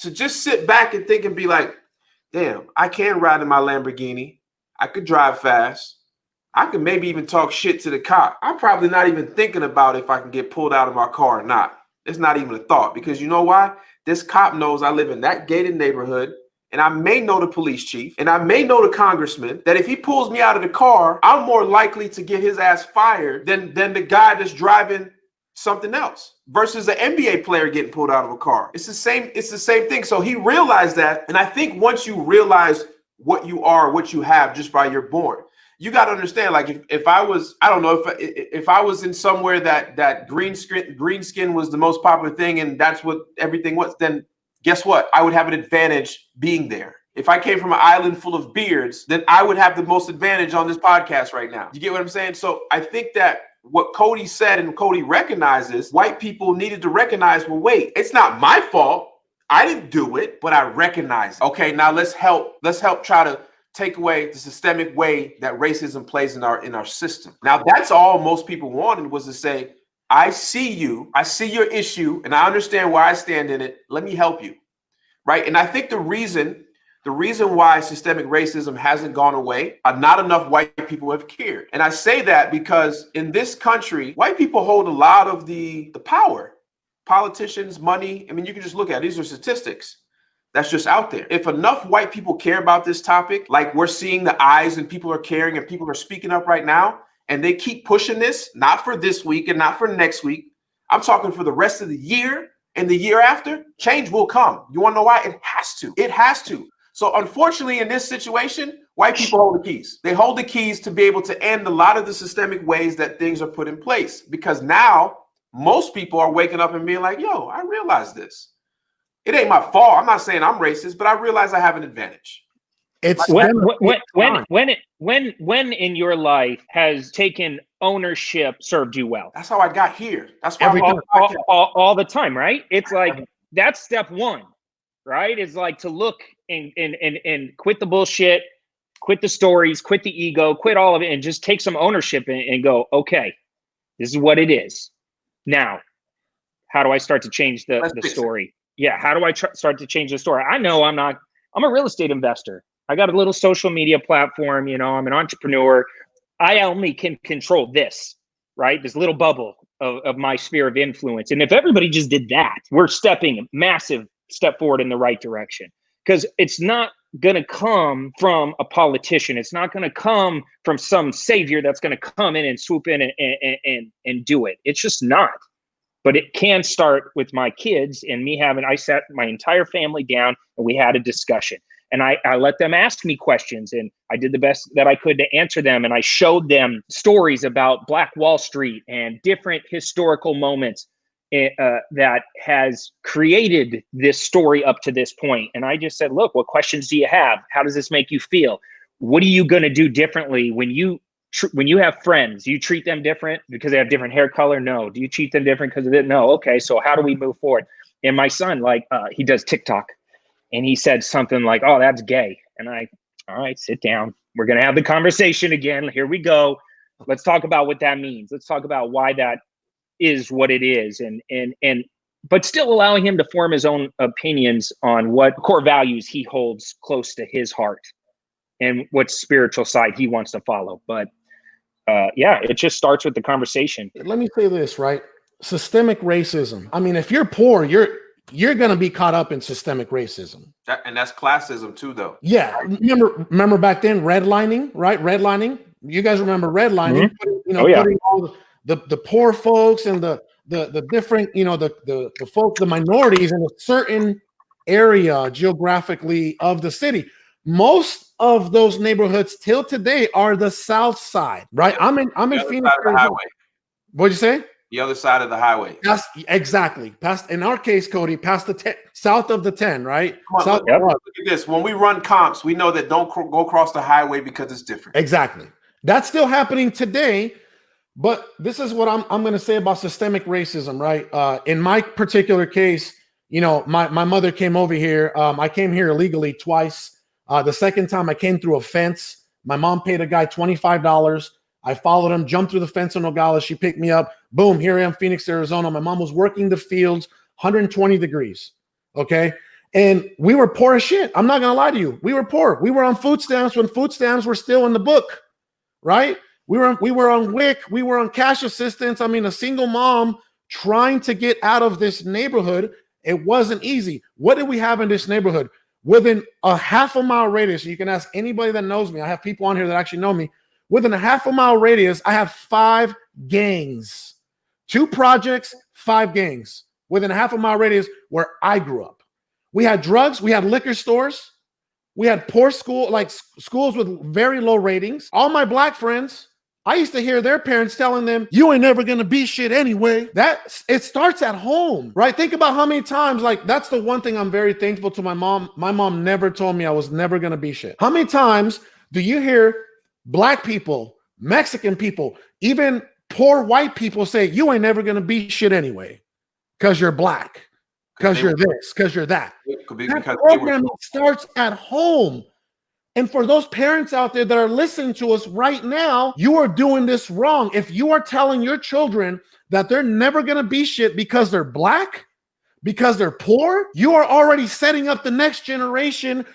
To just sit back and think and be like, damn, I can ride in my Lamborghini. I could drive fast. I could maybe even talk shit to the cop. I'm probably not even thinking about if I can get pulled out of my car or not. It's not even a thought, because you know why? This cop knows I live in that gated neighborhood, and I may know the police chief, and I may know the congressman, that if he pulls me out of the car, I'm more likely to get his ass fired than the guy that's driving something else versus an NBA player getting pulled out of a car. It's the same thing. So he realized that. And I think once you realize what you are, what you have just by you're born, you got to understand, like if I was, I don't know, if I was in somewhere that green skin was the most popular thing and that's what everything was, then guess what? I would have an advantage being there. If I came from an island full of beards, then I would have the most advantage on this podcast right now. You get what I'm saying? So I think that what Cody said and Cody recognizes, white people needed to recognize, well, wait, it's not my fault. I didn't do it, but I recognize it. Okay, now let's help try to take away the systemic way that racism plays in our system. Now, that's all most people wanted, was to say, I see you, I see your issue, and I understand where I stand in it. Let me help you, right? And I think the reason why systemic racism hasn't gone away, not enough white people have cared. And I say that because in this country, white people hold a lot of the power. Politicians, money. I mean, you can just look at it. These are statistics that's just out there. If enough white people care about this topic, like we're seeing the eyes and people are caring and people are speaking up right now, and they keep pushing this, not for this week and not for next week, I'm talking for the rest of the year and the year after, change will come. You want to know why? It has to. It has to. So unfortunately, in this situation, white people hold the keys. They hold the keys to be able to end a lot of the systemic ways that things are put in place, because now most people are waking up and being like, yo, I realize this. It ain't my fault. I'm not saying I'm racist, but I realize I have an advantage. It's when in your life has taken ownership served you well? That's how I got here. That's why all the time, right? It's like that's step one, right? It's like to look and quit the bullshit, quit the stories, quit the ego, quit all of it, and just take some ownership and go, okay, this is what it is. Now, how do I start to change the story? Yeah, how do I start to change the story? I know I'm a real estate investor. I got a little social media platform, you know, I'm an entrepreneur. I only can control this, right? This little bubble of my sphere of influence. And if everybody just did that, we're stepping a massive step forward in the right direction. Because it's not going to come from a politician. It's not going to come from some savior that's going to come in and swoop in and do it. It's just not. But it can start with my kids and me I sat my entire family down and we had a discussion. And I let them ask me questions, and I did the best that I could to answer them. And I showed them stories about Black Wall Street and different historical moments that has created this story up to this point. And I just said, look, what questions do you have? How does this make you feel? What are you going to do differently when you have friends? Do you treat them different because they have different hair color? No. Do you treat them different because of it? No. Okay, so how do we move forward? And my son, he does TikTok. And he said something like, oh, that's gay. And all right, sit down. We're going to have the conversation again. Here we go. Let's talk about what that means. Let's talk about why that is what it is. But still allowing him to form his own opinions on what core values he holds close to his heart and what spiritual side he wants to follow. But yeah, it just starts with the conversation. Let me say this, right? Systemic racism. I mean, if you're poor, you're going to be caught up in systemic racism. And that's classism too, though. Yeah. Remember back then, redlining, right? Redlining. You guys remember redlining? Mm-hmm. Putting all the poor folks and the different, the folks, the minorities in a certain area geographically of the city. Most of those neighborhoods till today are the South Side, right? I'm in Phoenix. What'd you say? The other side of the highway. Exactly. In our case, Cody, past the 10, south of the 10, right? Look at this. When we run comps, we know that don't go across the highway because it's different. Exactly. That's still happening today. But this is what I'm going to say about systemic racism, right? In my particular case, my mother came over here. I came here illegally twice. The second time I came through a fence. My mom paid a guy $25. I followed him, jumped through the fence in Nogales. She picked me up. Boom, here I am, Phoenix, Arizona. My mom was working the fields, 120 degrees, okay? And we were poor as shit. I'm not going to lie to you. We were poor. We were on food stamps when food stamps were still in the book, right? We were on WIC. We were on cash assistance. I mean, a single mom trying to get out of this neighborhood. It wasn't easy. What did we have in this neighborhood? Within a half-a-mile radius, you can ask anybody that knows me. I have people on here that actually know me. Within a half-a-mile radius, I have 5 gangs. 2 projects, 5 gangs. Within a half-a-mile radius where I grew up. We had drugs. We had liquor stores. We had poor schools with very low ratings. All my black friends, I used to hear their parents telling them, you ain't never going to be shit anyway. It starts at home, right? Think about how many times, that's the one thing I'm very thankful to my mom. My mom never told me I was never going to be shit. How many times do you hear Black people, Mexican people, even poor white people say, you ain't never going to be shit anyway because you're Black, because you're this, because you're that. That programming starts at home. And for those parents out there that are listening to us right now, you are doing this wrong. If you are telling your children that they're never going to be shit because they're black, because they're poor, you are already setting up the next generation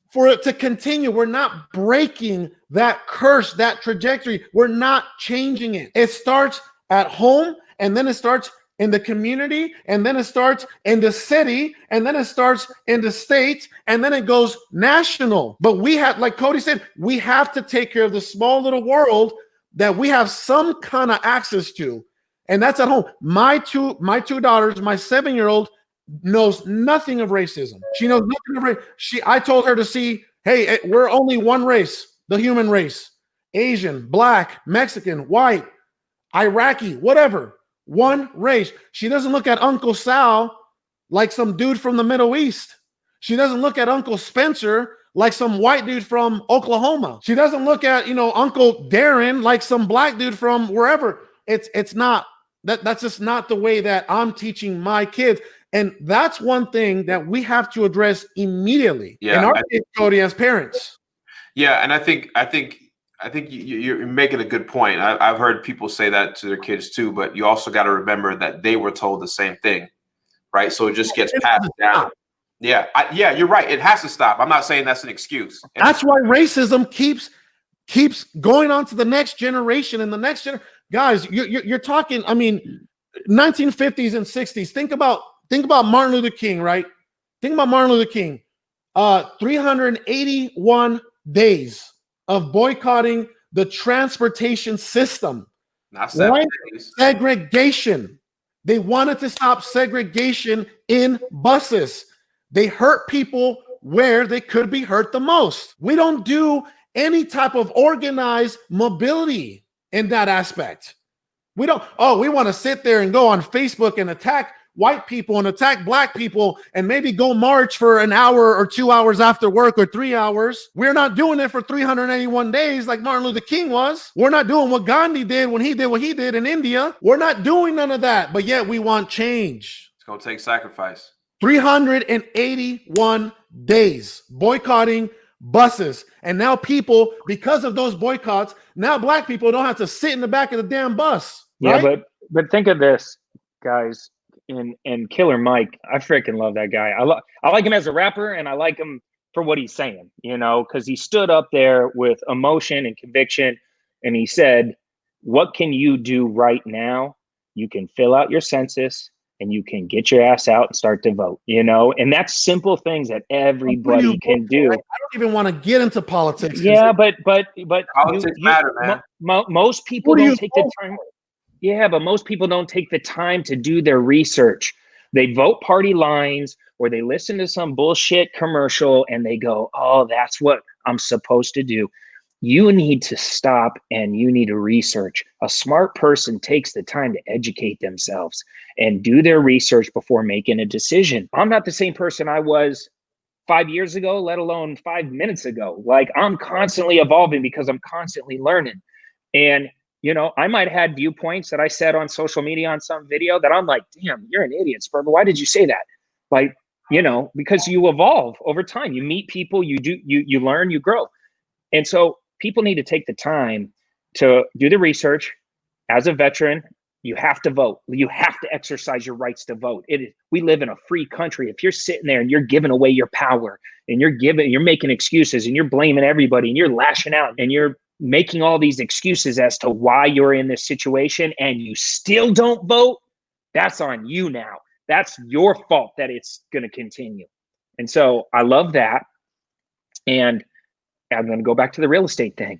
for it to continue. We're not breaking that curse, that trajectory. We're not changing it. It starts at home, and then it starts in the community, and then it starts in the city, and then it starts in the state, and then it goes national. But we have, like Cody said, we have to take care of the small little world that we have some kind of access to. And that's at home. My two daughters, my 7-year-old knows nothing of racism. She knows nothing of race. I told her to see, hey, we're only one race, the human race. Asian, black, Mexican, white, Iraqi, whatever. One race. She doesn't look at Uncle Sal like some dude from the Middle East. She doesn't look at Uncle Spencer like some white dude from Oklahoma. She doesn't look at, Uncle Darren like some black dude from wherever. It's not. That's just not the way that I'm teaching my kids. And that's one thing that we have to address immediately in our case, Cody, as parents. Yeah, and I think you're making a good point. I've heard people say that to their kids too, but you also got to remember that they were told the same thing, right? So it just gets passed down. Yeah, you're right. It has to stop. I'm not saying that's an excuse. That's why racism keeps going on to the next generation and the next generation. Guys, you're talking. I mean, 1950s and 60s. Think about Martin Luther King, right? Think about Martin Luther King. 381 days of boycotting the transportation system. Not 7 days. Segregation. They wanted to stop segregation in buses. They hurt people where they could be hurt the most. We don't do any type of organized mobility in that aspect. We don't, we want to sit there and go on Facebook and attack white people and attack black people and maybe go march for an hour or 2 hours after work or 3 hours. We're not doing it for 381 days like Martin Luther King was. We're not doing what Gandhi did when he did what he did in India. We're not doing none of that, but yet we want change. It's going to take sacrifice. 381 days boycotting buses. And now people, because of those boycotts, now black people don't have to sit in the back of the damn bus. Right? Yeah, but think of this, guys. And Killer Mike, I freaking love that guy. I like him as a rapper, and I like him for what he's saying, because he stood up there with emotion and conviction, and he said, what can you do right now? You can fill out your census, and you can get your ass out and start to vote, and that's simple things that everybody can do. I don't even want to get into politics. Yeah, but politics matter, man. Most people don't take the time. Yeah, but most people don't take the time to do their research. They vote party lines, or they listen to some bullshit commercial and they go, oh, that's what I'm supposed to do. You need to stop and you need to research. A smart person takes the time to educate themselves and do their research before making a decision. I'm not the same person I was 5 years ago, let alone 5 minutes ago. Like, I'm constantly evolving because I'm constantly learning. And I might have had viewpoints that I said on social media on some video that I'm like, damn, you're an idiot, Sperber. Why did you say that? Like, because you evolve over time. You meet people, you learn, you grow. And so people need to take the time to do the research. As a veteran, you have to vote. You have to exercise your rights to vote. We live in a free country. If you're sitting there and you're giving away your power and you're making excuses and you're blaming everybody and you're lashing out and you're making all these excuses as to why you're in this situation and you still don't vote, that's on you now. That's your fault that it's going to continue. And so I love that. And I'm going to go back to the real estate thing.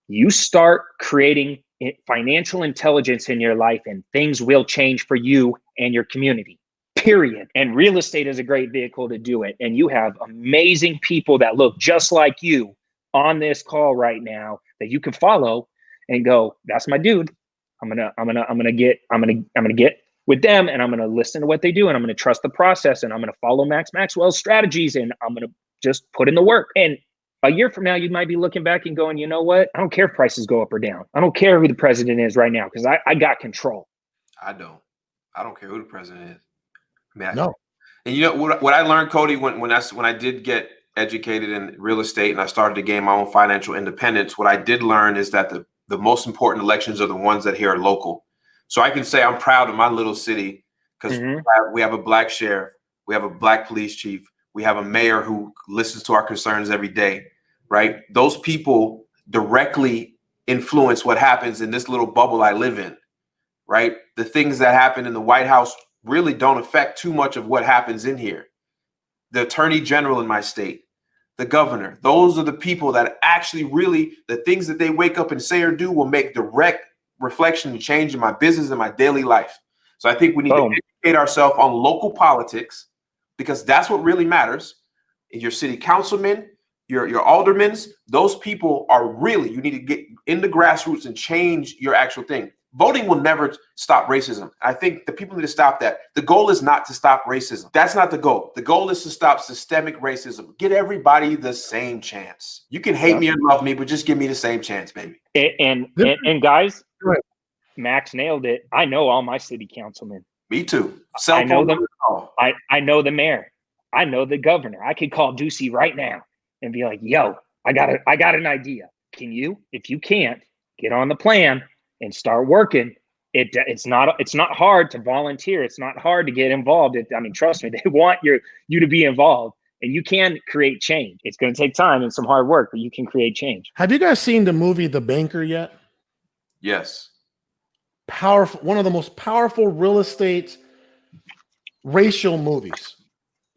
You start creating financial intelligence in your life and things will change for you and your community, period. And real estate is a great vehicle to do it. And you have amazing people that look just like you on this call right now that you can follow and go, that's my dude. I'm gonna get with them and I'm gonna listen to what they do and I'm gonna trust the process and I'm gonna follow Maxwell's strategies and I'm gonna just put in the work. And a year from now, you might be looking back and going, you know what? I don't care if prices go up or down. I don't care who the president is right now because I got control. I don't care who the president is. No. And what I learned, Cody, when I did get educated in real estate and I started to gain my own financial independence, what I did learn is that the most important elections are the ones that here are local. So I can say I'm proud of my little city because we have a black sheriff, we have a black police chief, we have a mayor who listens to our concerns every day, right? Those people directly influence what happens in this little bubble I live in, right? The things that happen in the White House really don't affect too much of what happens in here. The attorney general in my state, the governor, those are the people that actually really, the things that they wake up and say or do will make direct reflection and change in my business and my daily life. So I think we need to educate ourselves on local politics because that's what really matters. Your city councilmen, your aldermen, those people are really, you need to get in the grassroots and change your actual thing. Voting will never stop racism. I think the people need to stop that. The goal is not to stop racism. That's not the goal. The goal is to stop systemic racism. Get everybody the same chance. You can hate me and love me, but just give me the same chance, baby. And guys, Max nailed it. I know all my city councilmen. Me too. I know them. I know the mayor. I know the governor. I could call Ducey right now and be like, yo, I got an idea. Can you? If you can't, get on the plan and start working. It's not hard to volunteer. It's not hard to get involved. I mean, trust me, they want you to be involved, and you can create change. It's going to take time and some hard work, but you can create change. Have you guys seen the movie The Banker yet? Yes. Powerful, one of the most powerful real estate racial movies,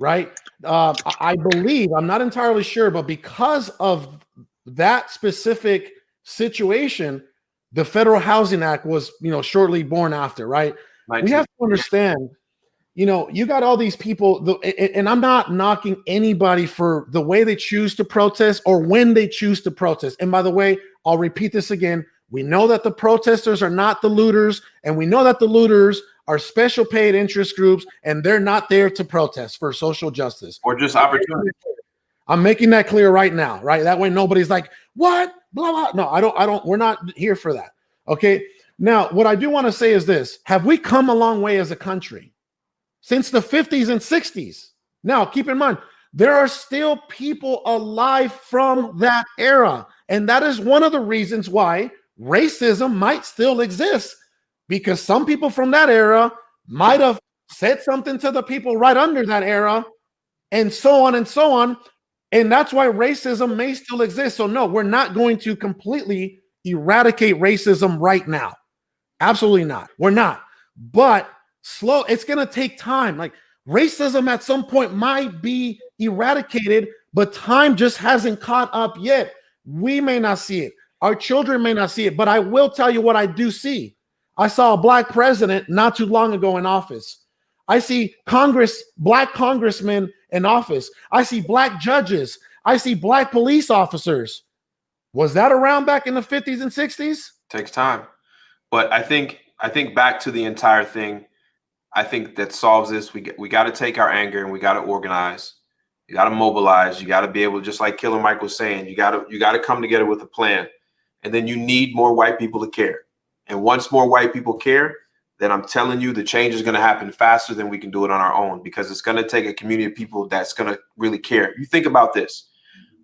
right? I believe, I'm not entirely sure, but because of that specific situation, the Federal Housing Act was, shortly born after, right? We have to understand, you got all these people, and I'm not knocking anybody for the way they choose to protest or when they choose to protest. And by the way, I'll repeat this again. We know that the protesters are not the looters, and we know that the looters are special paid interest groups, and they're not there to protest for social justice. Or just opportunity. I'm making that clear right now, right? That way nobody's like, what? Blah, blah. No, I don't, we're not here for that. Okay. Now, what I do want to say is this. Have we come a long way as a country since the 50s and 60s? Now, keep in mind, there are still people alive from that era. And that is one of the reasons why racism might still exist, because some people from that era might have said something to the people right under that era, and so on and so on. And that's why racism may still exist. So no, we're not going to completely eradicate racism right now. Absolutely not. We're not. But it's going to take time. Like, racism at some point might be eradicated, but time just hasn't caught up yet. We may not see it. Our children may not see it, but I will tell you what I do see. I saw a black president not too long ago in office. I see black congressmen in office. I see black judges. I see black police officers. Was that around back in the 50s and 60s? Takes time. But I think back to the entire thing, I think that solves this. We got to take our anger and we got to organize. You got to mobilize. You got to be able to, just like Killer Mike was saying, you got to come together with a plan. And then you need more white people to care. And once more white people care, then I'm telling you, the change is going to happen faster than we can do it on our own, because it's going to take a community of people that's going to really care. You think about this.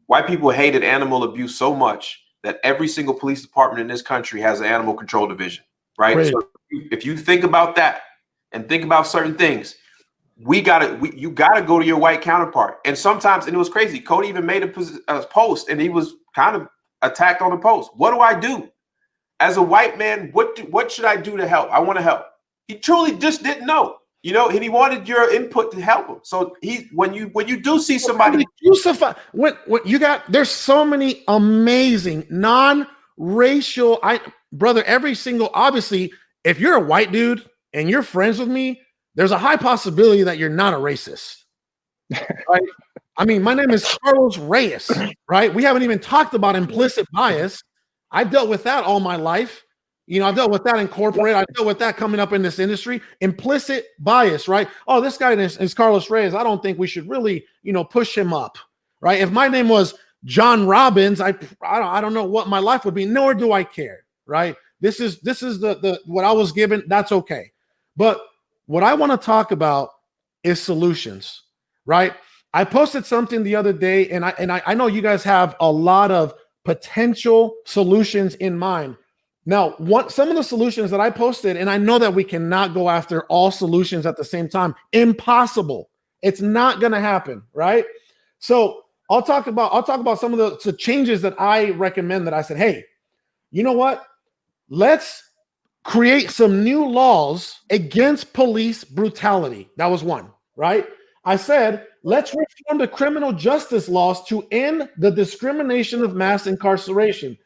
White people hated animal abuse so much that every single police department in this country has an animal control division, right? Great. So if you think about that and think about certain things, you got to go to your white counterpart. And sometimes, and it was crazy, Cody even made a post and he was kind of attacked on the post. What do I do? As a white man, what should I do to help? I want to help. He truly just didn't know, and he wanted your input to help him. So when you do see somebody, there's so many amazing non-racial, brother, obviously, if you're a white dude and you're friends with me, there's a high possibility that you're not a racist. Right? I mean, my name is Carlos Reyes, right? We haven't even talked about implicit bias. I've dealt with that all my life. I've dealt with that in corporate. I've dealt with that coming up in this industry. Implicit bias, right? Oh, this guy is Carlos Reyes. I don't think we should really, push him up, right? If my name was John Robbins, I don't know what my life would be, nor do I care, right? This is the what I was given. That's okay. But what I want to talk about is solutions, right? I posted something the other day, and I know you guys have a lot of potential solutions in mind. Now, some of the solutions that I posted, and I know that we cannot go after all solutions at the same time. Impossible. It's not going to happen, right? So I'll talk about some of the changes that I recommend. That I said, hey, you know what? Let's create some new laws against police brutality. That was one, right? I said, let's reform the criminal justice laws to end the discrimination of mass incarceration.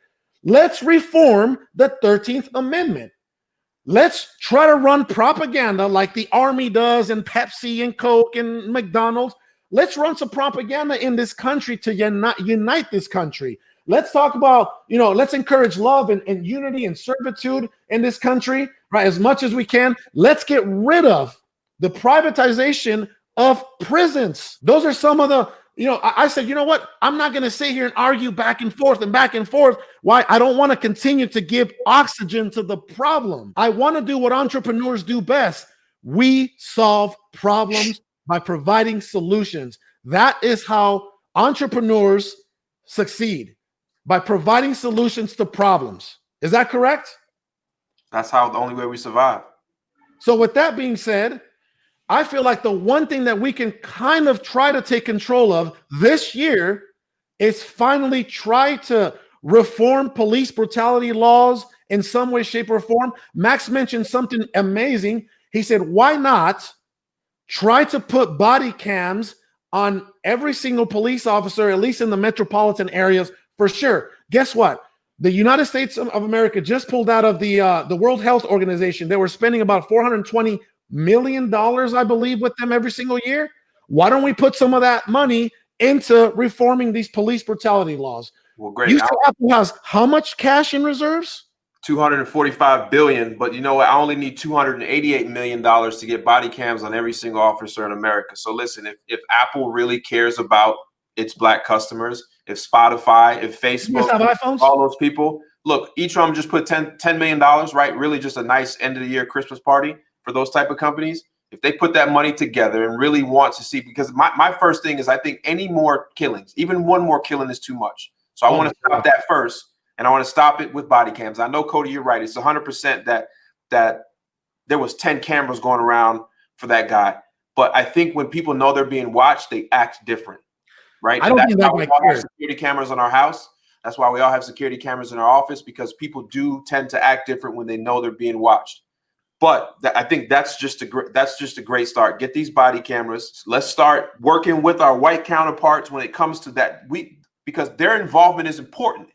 Let's reform the 13th Amendment. Let's try to run propaganda like the Army does, and Pepsi and Coke and McDonald's. Let's run some propaganda in this country to unite this country. Let's talk about, let's encourage love and unity and servitude in this country, right? As much as we can. Let's get rid of the privatization of prisons. Those are some of the, I said, you know what? I'm not going to sit here and argue back and forth. Why? I don't want to continue to give oxygen to the problem. I want to do what entrepreneurs do best. We solve problems by providing solutions. That is how entrepreneurs succeed, by providing solutions to problems. Is that correct? That's how the only way we survive. So with that being said, I feel like the one thing that we can kind of try to take control of this year is finally try to reform police brutality laws in some way, shape, or form. Max mentioned something amazing. He said, why not try to put body cams on every single police officer, at least in the metropolitan areas, for sure. Guess what? The United States of America just pulled out of the World Health Organization. They were spending about $420 million, I believe, with them every single year. Why don't we put some of that money into reforming these police brutality laws? Well, great. Houston Apple has how much cash in reserves? $245 billion, but you know what? I only need $288 million to get body cams on every single officer in America. So listen, if Apple really cares about its Black customers, if Spotify, if Facebook, all those people, look, each of them just put $10 million, right? Really just a nice end of the year Christmas party for those type of companies. If they put that money together and really want to see, because my first thing is, I think any more killings, even one more killing, is too much. So I want to stop that first. And I want to stop it with body cams. I know, Cody, you're right. It's 100% that there was 10 cameras going around for that guy. But I think when people know they're being watched, they act different, right? I don't think that's why we all have security cameras in our house. That's why we all have security cameras in our office, because people do tend to act different when they know they're being watched. But I think that's just a great start. Get these body cameras. Let's start working with our white counterparts when it comes to that. Because their involvement is important.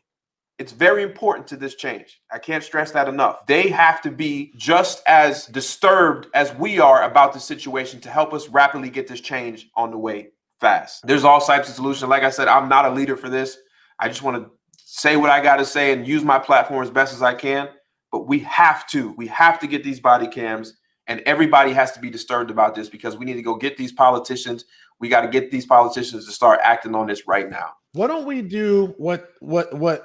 It's very important to this change. I can't stress that enough. They have to be just as disturbed as we are about the situation to help us rapidly get this change on the way fast. There's all types of solutions. Like I said, I'm not a leader for this. I just want to say what I got to say and use my platform as best as I can. But we have to get these body cams, and everybody has to be disturbed about this, because we need to go get these politicians. We got to get these politicians to start acting on this right now. Why don't we do what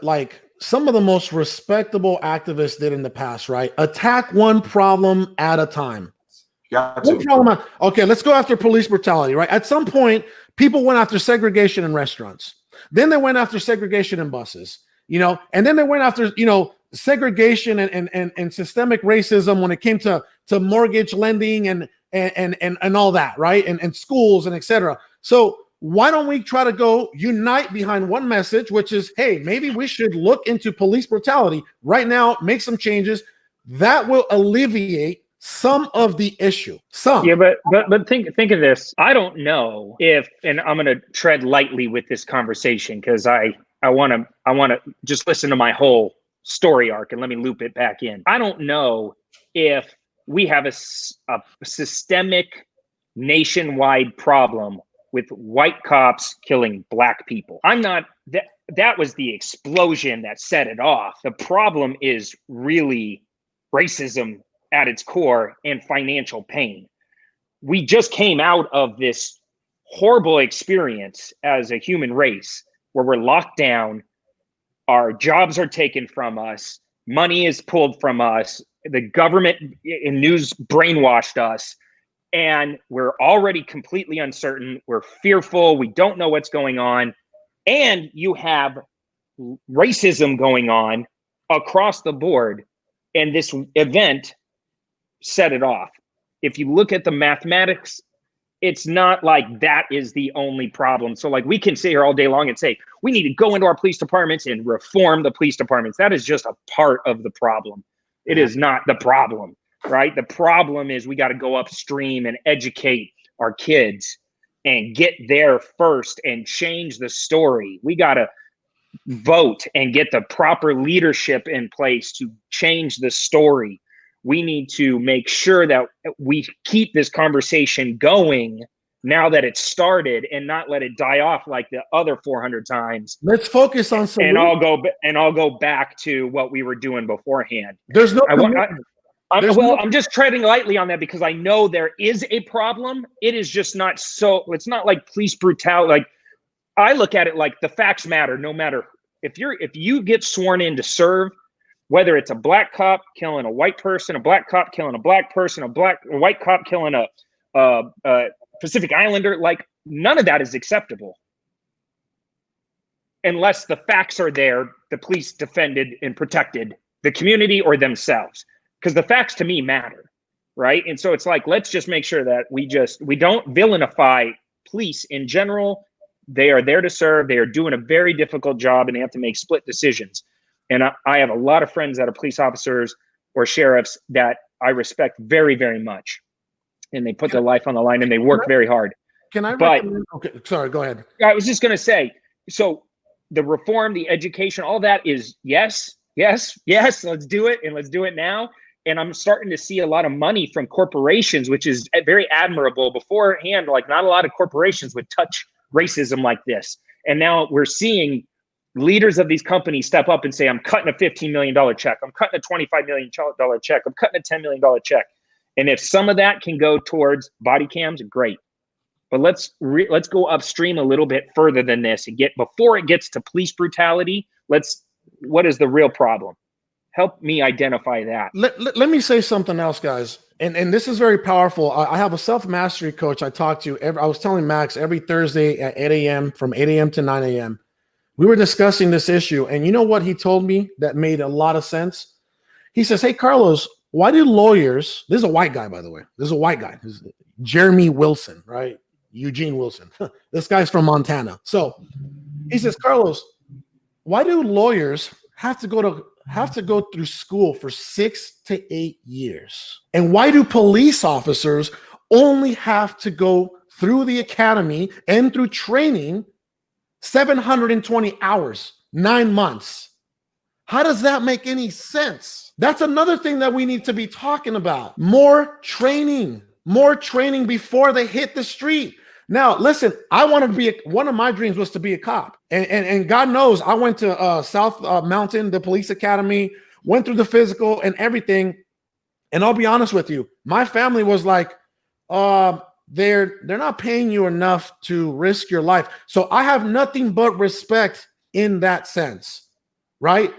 like some of the most respectable activists did in the past, right? Attack one problem at a time. Okay, let's go after police brutality, right? At some point, people went after segregation in restaurants. Then they went after segregation in buses, and then they went after, segregation and systemic racism when it came to mortgage lending and all that, right? And schools and etc. So why don't we try to go unite behind one message, which is, hey, maybe we should look into police brutality right now, make some changes that will alleviate some of the issue. Yeah, but think of this. I don't know if, and I'm going to tread lightly with this conversation, because I want to just listen to my whole story arc and let me loop it back in. I don't know if we have a systemic nationwide problem with white cops killing Black people. That was the explosion that set it off. The problem is really racism at its core and financial pain. We just came out of this horrible experience as a human race where we're locked down, our jobs are taken from us, money is pulled from us, the government and news brainwashed us, and we're already completely uncertain. We're fearful. We don't know what's going on. And you have racism going on across the board. And this event set it off. If you look at the mathematics, it's not like that is the only problem. So like we can sit here all day long and say, we need to go into our police departments and reform the police departments. That is just a part of the problem. It is not the problem, right? The problem is we got to go upstream and educate our kids and get there first and change the story. We got to vote and get the proper leadership in place to change the story. We need to make sure that we keep this conversation going now that it's started and not let it die off like the other 400 times. Let's focus on some. And I'll go back to what we were doing beforehand. There's no. I'm just treading lightly on that because I know there is a problem. It is just not so. It's not like police brutality. Like I look at it like the facts matter. No matter if you get sworn in to serve, whether it's a black cop killing a white person, a black cop killing a black person, a white cop killing a Pacific Islander, like none of that is acceptable unless the facts are there. The police defended and protected the community or themselves, because the facts to me matter, right? And so it's like, let's just make sure that we don't villainify police in general. They are there to serve. They are doing a very difficult job, and they have to make split decisions. And I have a lot of friends that are police officers or sheriffs that I respect very, very much. And they put their life on the line and they work very hard. Can I? Okay, sorry, go ahead. I was just going to say, so the reform, the education, all that is yes, let's do it. And let's do it now. And I'm starting to see a lot of money from corporations, which is very admirable. Beforehand, like not a lot of corporations would touch racism like this. And now we're seeing leaders of these companies step up and say, I'm cutting a $15 million check. I'm cutting a $25 million check. I'm cutting a $10 million check. And if some of that can go towards body cams, great. But let's go upstream a little bit further than this and before it gets to police brutality. What is the real problem? Help me identify that. Let me say something else, guys. And this is very powerful. I have a self-mastery coach I talk to. I was telling Max every Thursday at 8 a.m. from 8 a.m. to 9 a.m. We were discussing this issue. And you know what he told me that made a lot of sense? He says, hey, Carlos, why do lawyers, this is a white guy, by the way. This is a white guy. This is Jeremy Wilson, right? Eugene Wilson. This guy's from Montana. So he says, Carlos, why do lawyers have to go through school for 6 to 8 years? And why do police officers only have to go through the academy and through training 720 hours, 9 months? How does that make any sense? That's another thing that we need to be talking about. More training before they hit the street. Now, listen, I want to be one of my dreams was to be a cop. And God knows I went to South Mountain, the police academy, went through the physical and everything. And I'll be honest with you, my family was like, they're not paying you enough to risk your life. So I have nothing but respect in that sense, right?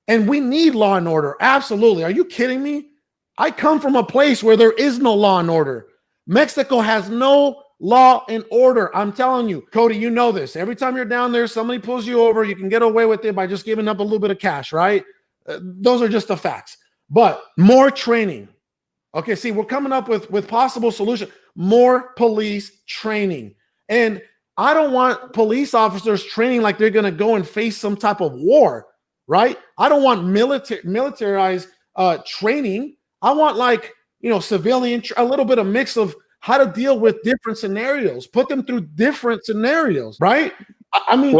And we need law and order. Absolutely. Are you kidding me? I come from a place where there is no law and order. Mexico has no law and order. I'm telling you, Cody, you know this. Every time you're down there, somebody pulls you over. You can get away with it by just giving up a little bit of cash, right? Those are just the facts. But more training. Okay, see, we're coming up with possible solution. More police training. And I don't want police officers training like they're going to go and face some type of war, right? I don't want militarized training. I want civilian, a little bit of mix of how to deal with different scenarios, put them through different scenarios, right? I mean,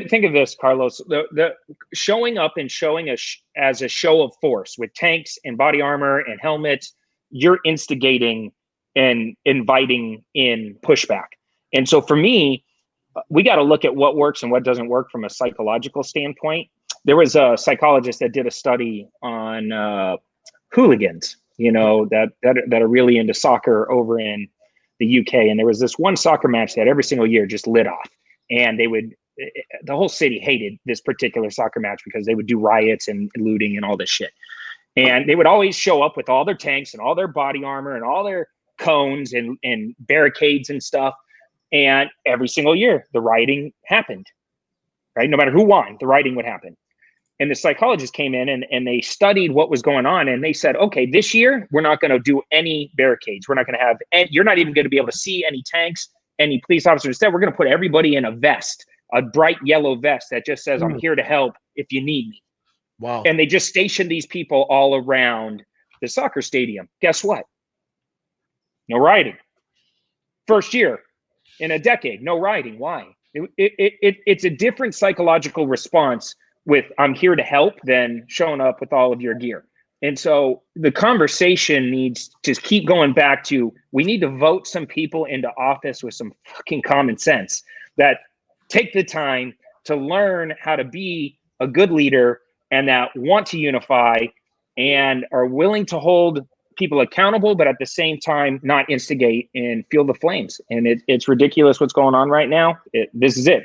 think of this, Carlos. The showing up and showing as a show of force with tanks and body armor and helmets, you're instigating and inviting in pushback. And so for me, we got to look at what works and what doesn't work from a psychological standpoint. There was a psychologist that did a study on hooligans, that are really into soccer over in the UK. And there was this one soccer match that every single year just lit off. And the whole city hated this particular soccer match because they would do riots and looting and all this shit. And they would always show up with all their tanks and all their body armor and all their cones and barricades and stuff. And every single year, the rioting happened, right? No matter who won, the rioting would happen. And the psychologists came in and they studied what was going on. And they said, okay, this year, we're not going to do any barricades. We're not going to have, you're not even going to be able to see any tanks, any police officers. Instead, we're going to put everybody in a vest, a bright yellow vest that just says, I'm here to help if you need me. Wow. And they just stationed these people all around the soccer stadium. Guess what? No rioting. First year in a decade, no rioting. Why? It's a different psychological response with I'm here to help than showing up with all of your gear. And so the conversation needs to keep going back to, we need to vote some people into office with some fucking common sense that take the time to learn how to be a good leader and that want to unify and are willing to hold people accountable, but at the same time, not instigate and fuel the flames. And it's ridiculous what's going on right now. This is it.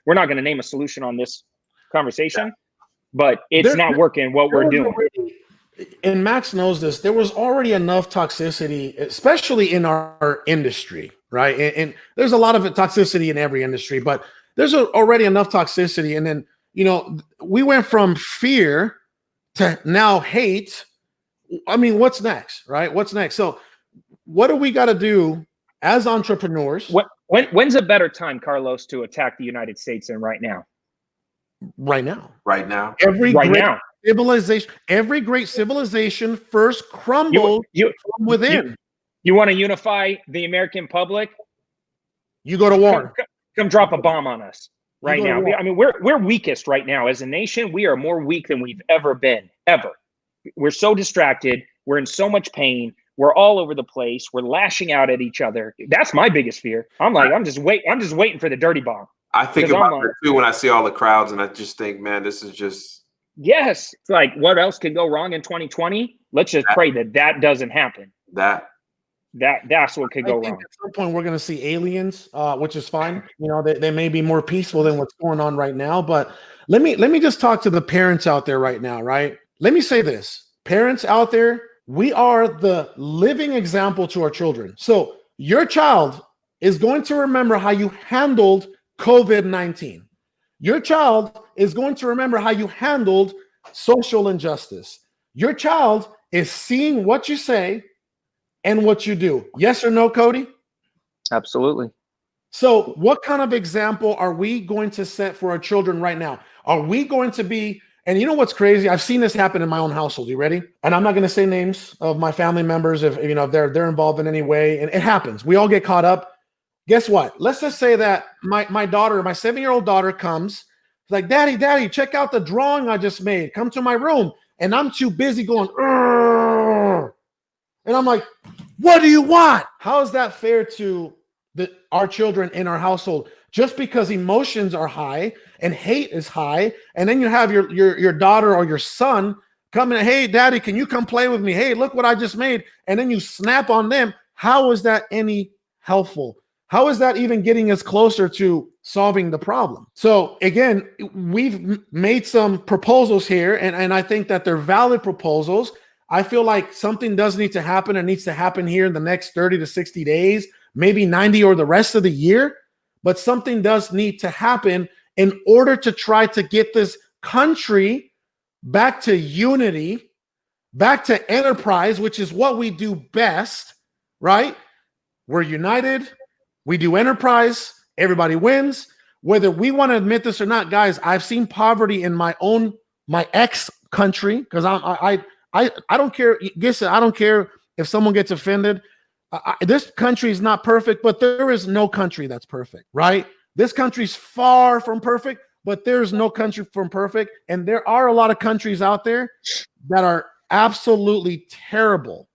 We're not going to name a solution on this conversation, but it's not working what we're doing. And Max knows this. There was already enough toxicity, especially in our industry, right? And there's a lot of toxicity in every industry, but there's already enough toxicity. And then, we went from fear to now hate. I mean, what's next, right? What's next? So what do we got to do as entrepreneurs? When's a better time, Carlos, to attack the United States than right now? Right now. Every great civilization first crumbled from within. You want to unify the American public? You go to war. Come drop a bomb on us right now. I mean, we're weakest right now as a nation. We are more weak than we've ever been, ever. We're so distracted. We're in so much pain. We're all over the place. We're lashing out at each other. That's my biggest fear. I'm just waiting for the dirty bomb. I think about it too when I see all the crowds, and I just think, man, this is just. Yes, it's like, what else could go wrong in 2020? Let's just pray that doesn't happen. That's what could go wrong. At some point, we're going to see aliens, which is fine. They may be more peaceful than what's going on right now. But let me just talk to the parents out there right now, right? Let me say this. Parents out there, we are the living example to our children. So your child is going to remember how you handled COVID-19. Your child is going to remember how you handled social injustice. Your child is seeing what you say and what you do. Yes or no, Cody? Absolutely. So what kind of example are we going to set for our children right now? Are we going to be, and you know what's crazy? I've seen this happen in my own household. You ready? And I'm not going to say names of my family members if they're involved in any way. And it happens. We all get caught up. Guess what? Let's just say that my daughter, my 7-year-old daughter comes like, Daddy, check out the drawing I just made. Come to my room. And I'm too busy going, "Urgh." And I'm like, what do you want? How is that fair to our children in our household? Just because emotions are high and hate is high, and then you have your daughter or your son come in, hey, Daddy, can you come play with me? Hey, look what I just made. And then you snap on them. How is that any helpful? How is that even getting us closer to solving the problem? So again, we've made some proposals here, and I think that they're valid proposals. I feel like something does need to happen. It needs to happen here in the next 30 to 60 days, maybe 90 or the rest of the year. But something does need to happen in order to try to get this country back to unity, back to enterprise, which is what we do best, right? We're united. We do enterprise. Everybody wins. Whether we want to admit this or not, guys, I've seen poverty in my ex country because I don't care. I don't care if someone gets offended. This country is not perfect, but there is no country that's perfect, right? This country's far from perfect, but there's no country from perfect. And there are a lot of countries out there that are absolutely terrible.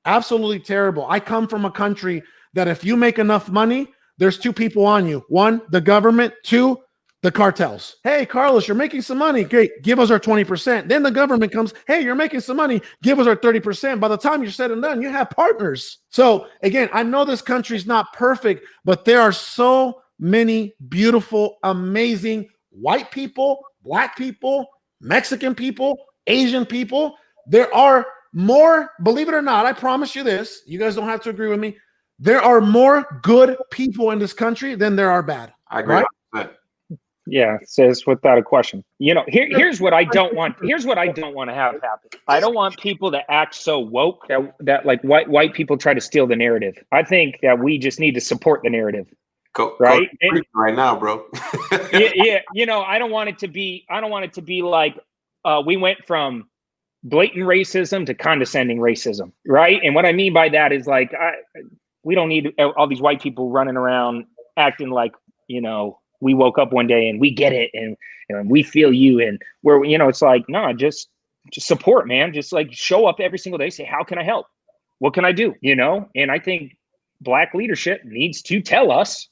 Absolutely terrible. I come from a country that if you make enough money, there's two people on you. One, the government. Two, the cartels. Hey, Carlos, you're making some money. Great. Give us our 20%. Then the government comes. Hey, you're making some money. Give us our 30%. By the time you're said and done, you have partners. So again, I know this country's not perfect, but there are so many beautiful, amazing white people, black people, Mexican people, Asian people. There are more, believe it or not, I promise you this, you guys don't have to agree with me. There are more good people in this country than there are bad. I agree. Right? Yeah, says without a question. You know, here's what I don't want. Here's what I don't want to have happen. I don't want people to act so woke that like white people try to steal the narrative. I think that we just need to support the narrative. Right? Right now, bro. Yeah. You know, I don't want it to be like we went from blatant racism to condescending racism, right? And what I mean by that is like we don't need all these white people running around acting like, you know, we woke up one day and we get it and we feel you and we're, you know, it's like, no, just support, man. Just like show up every single day, say, how can I help? What can I do? You know? And I think Black leadership needs to tell us,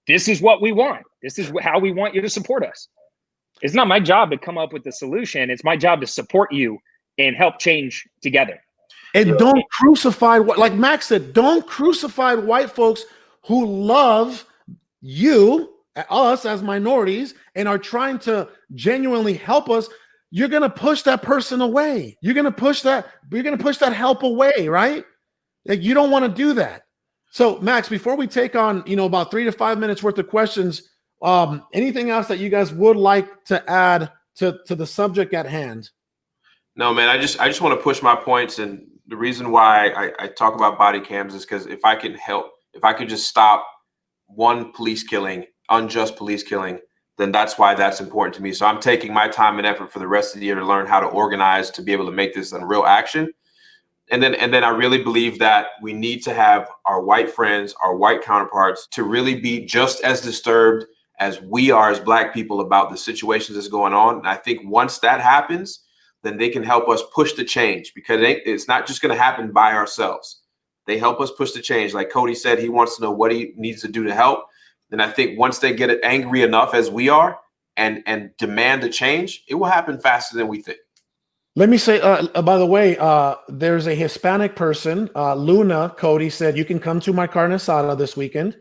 this is what we want. This is how we want you to support us. It's not my job to come up with the solution. It's my job to support you and help change together. And don't crucify, like Max said, don't crucify white folks who love you, us as minorities, and are trying to genuinely help us. You're going to push that person away. You're going to push that help away, right? Like, you don't want to do that. So Max, before we take on, you know, about 3 to 5 minutes worth of questions, anything else that you guys would like to add to the subject at hand? No, man, I just want to push my points. And the reason why I talk about body cams is because if I could just stop one police killing, unjust police killing, then that's why that's important to me. So I'm taking my time and effort for the rest of the year to learn how to organize to be able to make this a real action. And then I really believe that we need to have our white friends, our white counterparts, to really be just as disturbed as we are as Black people about the situations that's going on. And I think once that happens, then they can help us push the change, because it's not just going to happen by ourselves. They help us push the change. Like Cody said, he wants to know what he needs to do to help. And I think once they get angry enough as we are and demand a change, it will happen faster than we think. Let me say, by the way, there's a Hispanic person, Luna, Cody said, you can come to my carne asada this weekend.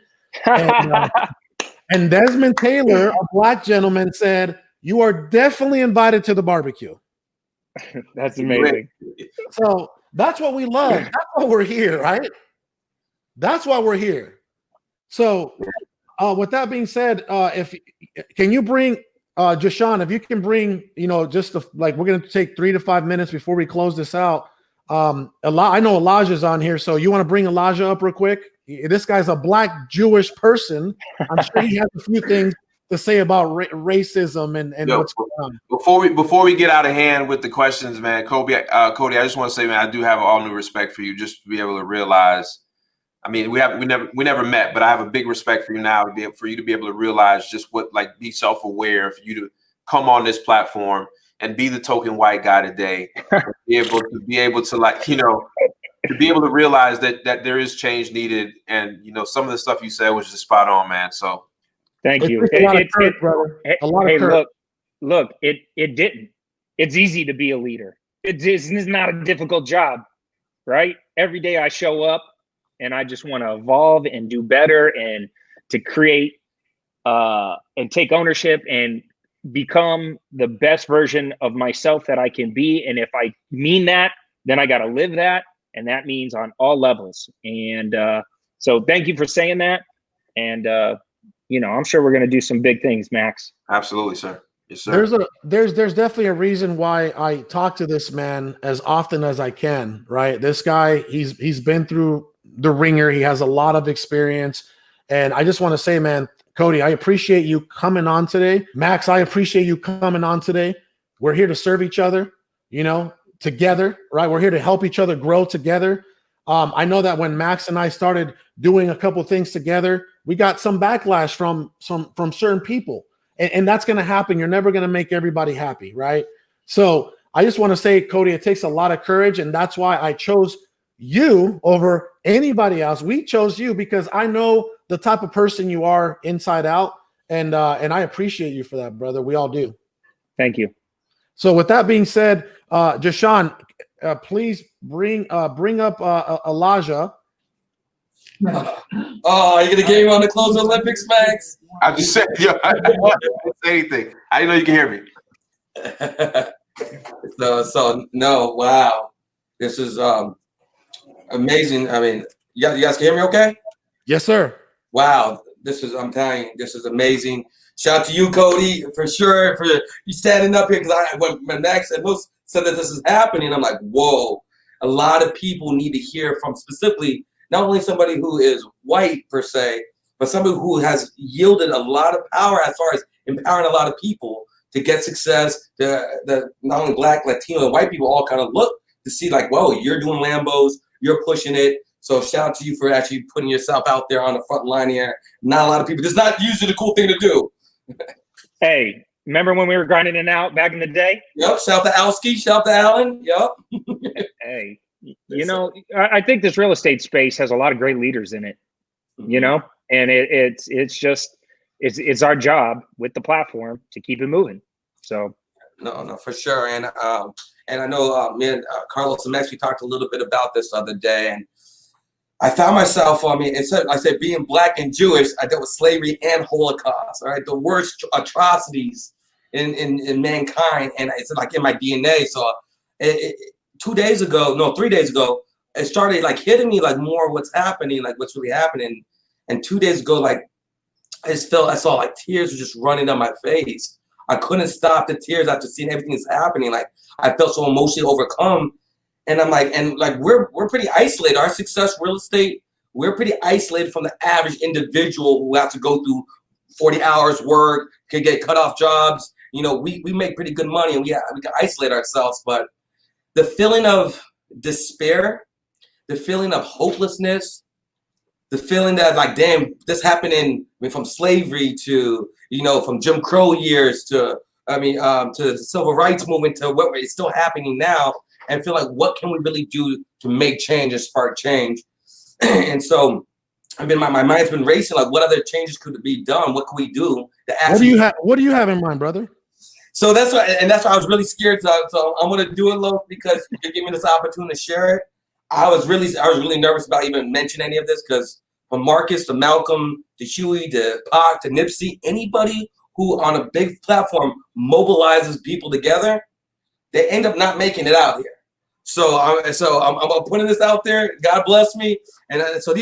And Desmond Taylor, a Black gentleman, said, you are definitely invited to the barbecue. That's amazing. So that's what we love. That's why we're here, right? That's why we're here. So with that being said, can you bring Jashawn, if you can bring, you know, we're going to take 3 to 5 minutes before we close this out. I know Elijah's on here, so you want to bring Elijah up real quick? This guy's a Black Jewish person. I'm sure he has a few things to say about racism and what's going on. Before we get out of hand with the questions, man, Cody, I just want to say, man, I do have all new respect for you, just to be able to realize. I mean, we never met, but I have a big respect for you now for you to be able to realize just what, like, be self-aware, for you to come on this platform and be the token white guy today, be able to like, you know, to be able to realize that there is change needed. And, you know, some of the stuff you said was just spot on, man. So thank you. Look, it didn't. It's easy to be a leader. It's not a difficult job, right? Every day I show up, and I just want to evolve and do better and to create and take ownership and become the best version of myself that I can be. And if I mean that, then I got to live that. And that means on all levels. And so thank you for saying that. And, you know, I'm sure we're going to do some big things, Max. Absolutely, sir. Yes, sir. There's definitely a reason why I talk to this man as often as I can, right? This guy, he's been through the ringer. He has a lot of experience. And I just want to say, man, Cody, I appreciate you coming on today. Max, I appreciate you coming on today. We're here to serve each other, you know, together, right? We're here to help each other grow together. I know that when Max and I started doing a couple things together, we got some backlash from certain people. And that's going to happen. You're never going to make everybody happy, right? So I just want to say, Cody, it takes a lot of courage. And that's why I chose you over anybody else. We chose you because I know the type of person you are inside out. And I appreciate you for that, brother. We all do. Thank you. So with that being said, Jashawn, please bring up Elijah. Oh, you're gonna get him on the close Olympics, Max? I just said, yo, I didn't say anything. I didn't know you can hear me. So no, wow. This is amazing. I mean, you guys can hear me okay? Yes, sir. Wow, I'm telling you, this is amazing. Shout out to you, Cody, for sure, for you standing up here, because when Max and Los said that this is happening, I'm like, whoa. A lot of people need to hear from specifically not only somebody who is white per se, but somebody who has yielded a lot of power as far as empowering a lot of people to get success. The not only Black, Latino, and white people all kind of look to see like, whoa, you're doing Lambos, you're pushing it. So shout out to you for actually putting yourself out there on the front line here. Not a lot of people. It's not usually the cool thing to do. Hey, remember when we were grinding it out back in the day? Yep. Shout out to Alski. Shout out to Allen. Yep. Hey, you know, I think this real estate space has a lot of great leaders in it, you know, and it's our job with the platform to keep it moving. So. No, for sure. And I know me and Carlos and Max, we talked a little bit about this the other day, and I found myself, I said being Black and Jewish, I dealt with slavery and Holocaust, all right? The worst atrocities in mankind, and it's like in my DNA. So 3 days ago, it started like hitting me like more what's happening, like what's really happening. And 2 days ago, like I saw like tears were just running down my face. I couldn't stop the tears after seeing everything that's happening. Like I felt so emotionally overcome. And I'm like, we're pretty isolated. Our success real estate, we're pretty isolated from the average individual who has to go through 40 hours work, could get cut off jobs. You know, we make pretty good money and we can isolate ourselves. But the feeling of despair, the feeling of hopelessness, the feeling that like, damn, this happening from slavery to, you know, from Jim Crow years to the civil rights movement to what is still happening now. And feel like, what can we really do to make change and spark change? And so my mind's been racing, like what other changes could be done? What can we do to actually— What do you have in mind, brother? So that's why I was really scared. So I'm gonna do it, Lo, because you give me this opportunity to share it. I was really nervous about even mentioning any of this, because from Marcus to Malcolm to Huey to Pac to Nipsey, anybody who on a big platform mobilizes people together, they end up not making it out here. So I'm putting this out there. God bless me. And so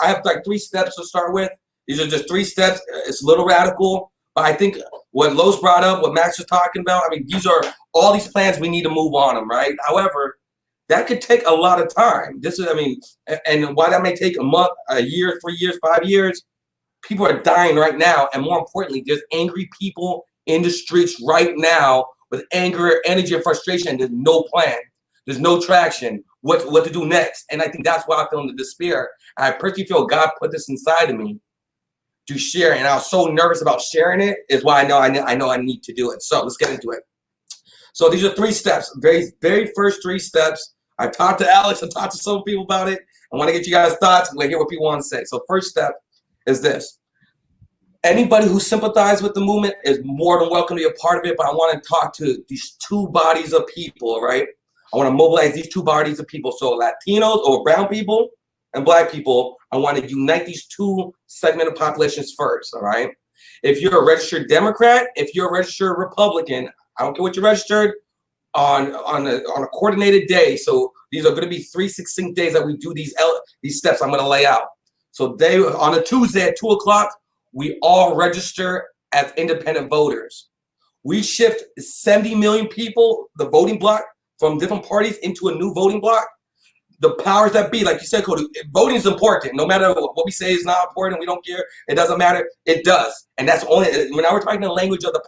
I have like 3 steps to start with. These are just 3 steps. It's a little radical, but I think what Los brought up, what Max was talking about, I mean, these are all these plans, we need to move on them, right? However, that could take a lot of time. And why that may take a month, a year, 3 years, 5 years, people are dying right now. And more importantly, there's angry people in the streets right now with anger, energy, and frustration. There's no plan. There's no traction. What to do next? And I think that's why I feel in the despair. I personally feel God put this inside of me to share, and I was so nervous about sharing it. Is why I know I need to do it. So let's get into it. So these are 3 steps. Very, very first 3 steps. I've talked to Alex. I've talked to some people about it. I want to get you guys' thoughts. I'm going to hear what people want to say. So first step is this. Anybody who sympathizes with the movement is more than welcome to be a part of it, but I want to talk to these 2 bodies of people, right? I want to mobilize these 2 bodies of people. So Latinos or brown people and Black people, I want to unite these 2 segmented populations first, all right? If you're a registered Democrat, if you're a registered Republican, I don't care what you're registered, on a coordinated day. So these are going to be 3 succinct days that we do these steps I'm going to lay out. So on a Tuesday at 2 o'clock, we all register as independent voters. We shift 70 million people, the voting block, from different parties into a new voting block. The powers that be, like you said, Cody, voting is important. No matter what we say is not important, we don't care. It doesn't matter. It does. And that's only, now we're talking the language of the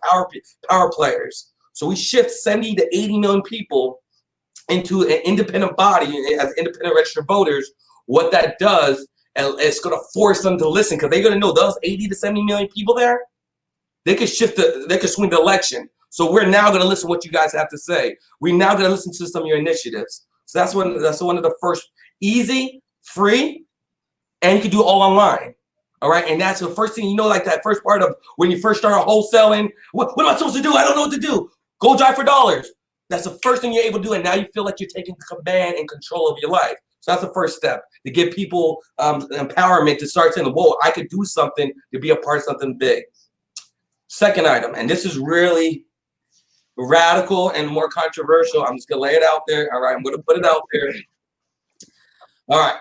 power players. So we shift 70 to 80 million people into an independent body as independent registered voters. What that does, and it's going to force them to listen, because they're going to know those 80 to 70 million people there, they could swing the election. So we're now going to listen to what you guys have to say. We're now going to listen to some of your initiatives. So that's one of the first, easy, free, and you can do it all online. All right. And that's the first thing, like that first part of when you first start wholesaling. What am I supposed to do? I don't know what to do. Go drive for dollars. That's the first thing you're able to do. And now you feel like you're taking command and control of your life. So that's the first step, to give people empowerment to start saying, whoa, I could do something to be a part of something big. Second item, and this is really radical and more controversial. I'm just gonna lay it out there. All right, I'm gonna put it out there. All right.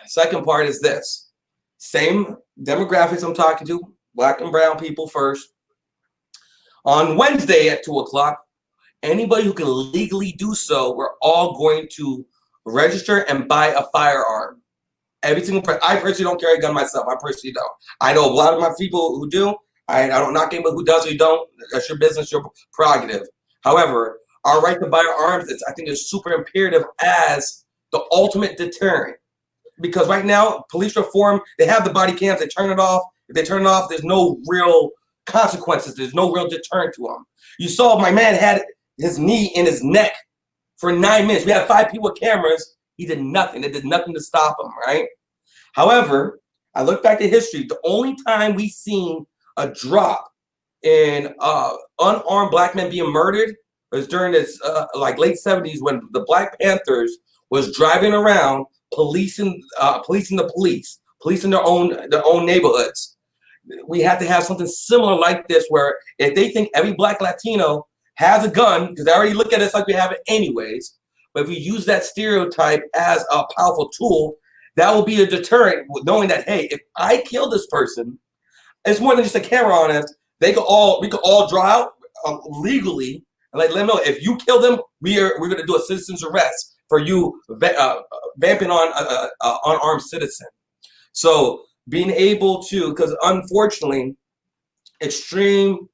Second part is this. Same demographics I'm talking to, black and brown people first. On Wednesday at 2 o'clock, anybody who can legally do so, we're all going to register and buy a firearm. Every single person. I personally don't carry a gun myself. I personally don't. I know a lot of my people who do. I don't knock anybody who does or you don't. That's your business, your prerogative. However, our right to buy arms, I think, is super imperative as the ultimate deterrent. Because right now, police reform, they have the body cams, they turn it off. If they turn it off, there's no real consequences. There's no real deterrent to them. You saw my man had his knee in his neck for 9 minutes. We had 5 people with cameras. He did nothing. It did nothing to stop him, right? However, I look back at history. The only time we seen a drop in unarmed black men being murdered was during this like late 70s when the Black Panthers was driving around policing the police, policing their own neighborhoods. We have to have something similar like this, where if they think every black Latino has a gun, because they already look at us like we have it anyways, but if we use that stereotype as a powerful tool, that will be a deterrent, knowing that, hey, if I kill this person, it's more than just a camera on us. We could all draw out legally and let them know, if you kill them, we're going to do a citizen's arrest for you vamping on an unarmed citizen. So being able to, because unfortunately, extreme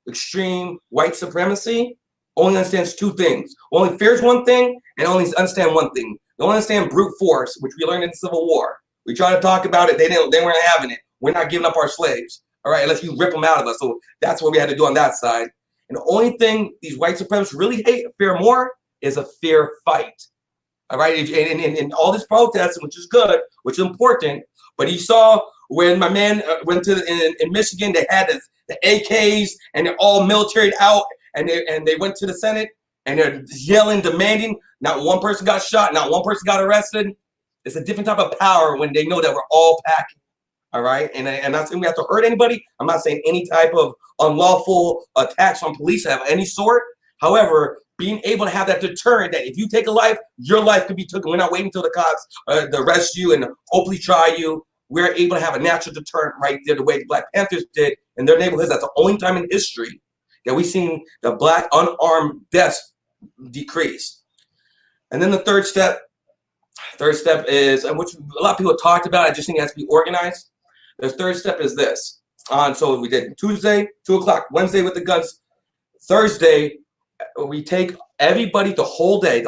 white supremacy only understands 2 things. Only fears one thing and only understand one thing. They only understand brute force, which we learned in the Civil War. We try to talk about it. They weren't having it. We're not giving up our slaves. All right, unless you rip them out of us. So that's what we had to do on that side. And the only thing these white supremacists really fear more is a fair fight. All right, and all this protesting, which is good, which is important. But you saw when my man went to in Michigan, they had the AKs and they're all militaried out, and they went to the Senate and they're yelling, demanding. Not one person got shot, not one person got arrested. It's a different type of power when they know that we're all packing. All right, and I'm not saying we have to hurt anybody. I'm not saying any type of unlawful attacks on police of any sort. However, being able to have that deterrent that if you take a life, your life could be taken. We're not waiting until the cops arrest you and hopefully try you. We're able to have a natural deterrent right there, the way the Black Panthers did in their neighborhoods. That's the only time in history that we've seen the black unarmed deaths decrease. And then the third step is, and which a lot of people talked about, I just think it has to be organized. The third step is this. So we did Tuesday, 2 o'clock, Wednesday with the guns. Thursday, we take everybody the whole day.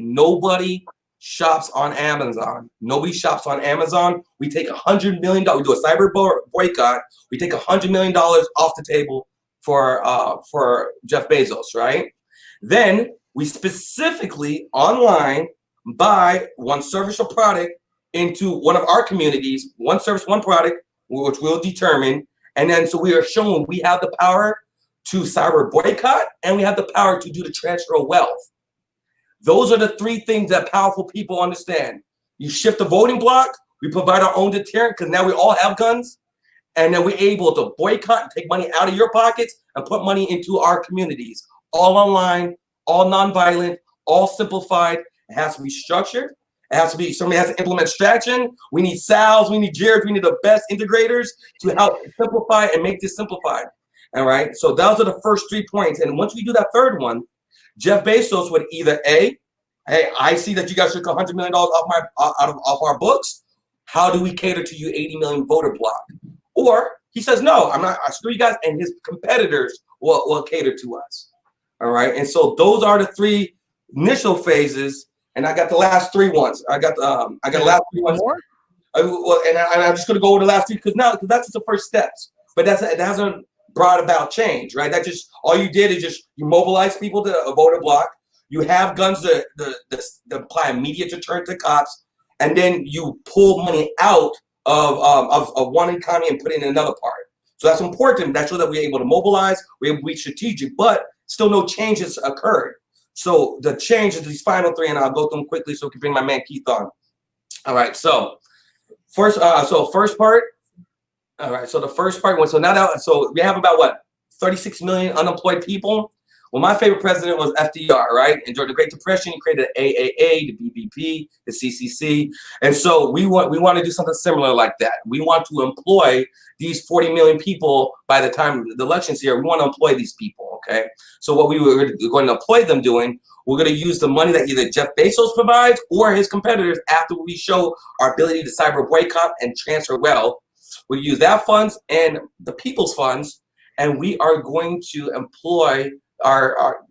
Nobody shops on Amazon. Nobody shops on Amazon. We take $100 million. We do a cyber boycott. We take $100 million off the table for Jeff Bezos, right? Then we specifically online buy one service or product into one of our communities, one service, one product, which we'll determine. And then so we are showing we have the power to cyber boycott, and we have the power to do the transfer of wealth. Those are the 3 things that powerful people understand. You shift the voting block, we provide our own deterrent because now we all have guns, and then we're able to boycott and take money out of your pockets and put money into our communities. All online, all nonviolent, all simplified. It has to be structured. It has to be, somebody has to implement strategy. We need Sal's, we need Jared, we need the best integrators to help simplify and make this simplified. All right, so those are the first 3 points. And once we do that third one, Jeff Bezos would either hey, I see that you guys took $100 million off our books. How do we cater to you 80 million voter block? Or he says, no, I'm not, I screw you guys, and his competitors will cater to us. All right, and so those are the 3 initial phases, and I got the last 3 ones. I got the last 3 ones. More? And I'm just gonna go over the last 3 because that's just the first steps. But it hasn't brought about change, right? That just, all you did is just you mobilize people to a voter block. You have guns that apply immediate deterrent to cops, and then you pull money out of one economy and put it in another part. So that's important. That's so that we're able to mobilize, we're able to be strategic, but still no changes occurred. So the change is these final 3, and I'll go through them quickly so we can bring my man Keith on. All right, so first part. All right, so the first part was, so now that, so we have about 36 million unemployed people. Well, my favorite president was FDR, right? And during the Great Depression, he created the AAA, the BBP, the CCC. And so we want to do something similar like that. We want to employ these 40 million people by the time the election's here. We want to employ these people, okay? So what we were going to employ them doing, we're going to use the money that either Jeff Bezos provides or his competitors after we show our ability to cyber boycott and transfer wealth. We use that funds and the people's funds, and we are going to employ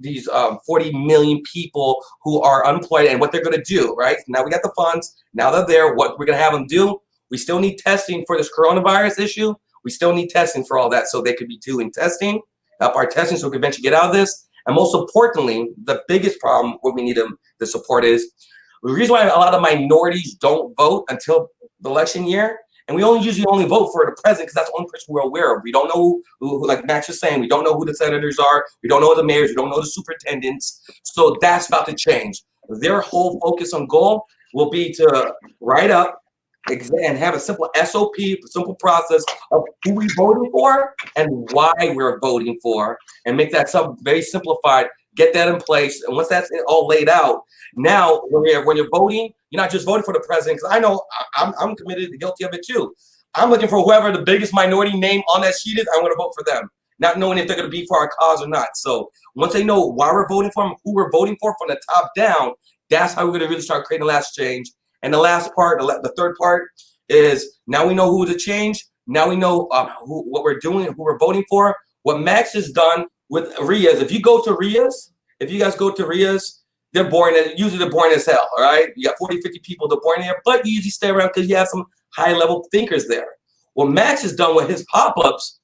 these 40 million people who are unemployed, and what they're going to do, right? Now we got the funds. Now they're there. What we're going to have them do, we still need testing for this coronavirus issue. We still need testing for all that, so they could be doing testing, help our testing so we can eventually get out of this. And most importantly, the biggest problem what we need the support is, the reason why a lot of minorities don't vote until the election year, and we usually only vote for the president because that's the only person we're aware of. We don't know who, like Max was saying, we don't know who the senators are. We don't know the mayors. We don't know the superintendents. So that's about to change. Their whole focus and goal will be to write up and have a simple SOP, simple process of who we voting for and why we're voting for, and make that something very simplified. Get that in place, and once that's all laid out, now when you're voting, you're not just voting for the president. Because I know I'm committed, guilty of it too. I'm looking for whoever the biggest minority name on that sheet is. I'm going to vote for them, not knowing if they're going to be for our cause or not. So once they know why we're voting for them, who we're voting for from the top down, that's how we're going to really start creating the last change. And the last part, the third part, is now we know who to change. Now we know what we're doing, who we're voting for. What Max has done with Reyes, if you guys go to Reyes, they're boring. Usually they're boring as hell, all right? You got 40, 50 people, they're boring there, but you usually stay around because you have some high-level thinkers there. What Max has done with his pop-ups,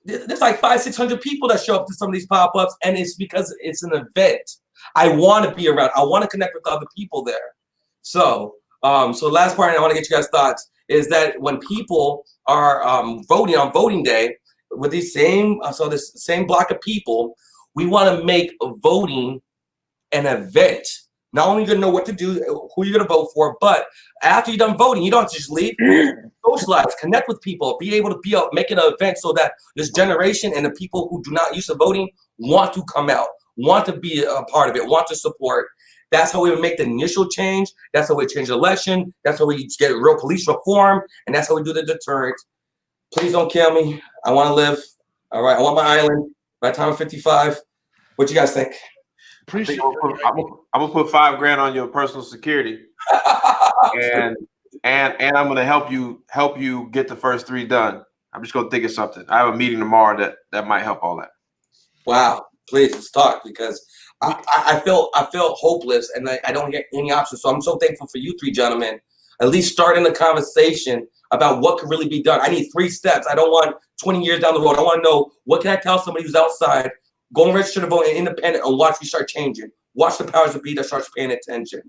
there's like 500, 600 people that show up to some of these pop-ups, and it's because it's an event. I want to be around. I want to connect with other people there. So last part, and I want to get you guys' thoughts, is that when people are voting on voting day with these this same block of people, we want to make voting an event. Not only you're gonna know what to do, who you're gonna vote for, but after you're done voting, you don't have to just leave. Socialize, connect with people, be able to be out, making an event so that this generation and the people who do not use to voting want to come out, want to be a part of it, want to support. That's how we would make the initial change. That's how we change the election. That's how we get real police reform, and that's how we do the deterrent. Please don't kill me. I want to live. All right, I want my island by the time I'm 55. What you guys think? Appreciate I'm gonna put $5,000 on your personal security, and I'm gonna help you get the first 3 done. I'm just gonna think of something. I have a meeting tomorrow that might help all that. Wow, please let's talk, because I feel hopeless and I don't get any options. So I'm so thankful for you 3 gentlemen, at least starting the conversation about what could really be done. I need 3 steps. I don't want 20 years down the road. I want to know, what can I tell somebody who's outside, go and register to vote and independent, and watch me start changing. Watch the powers that be that starts paying attention.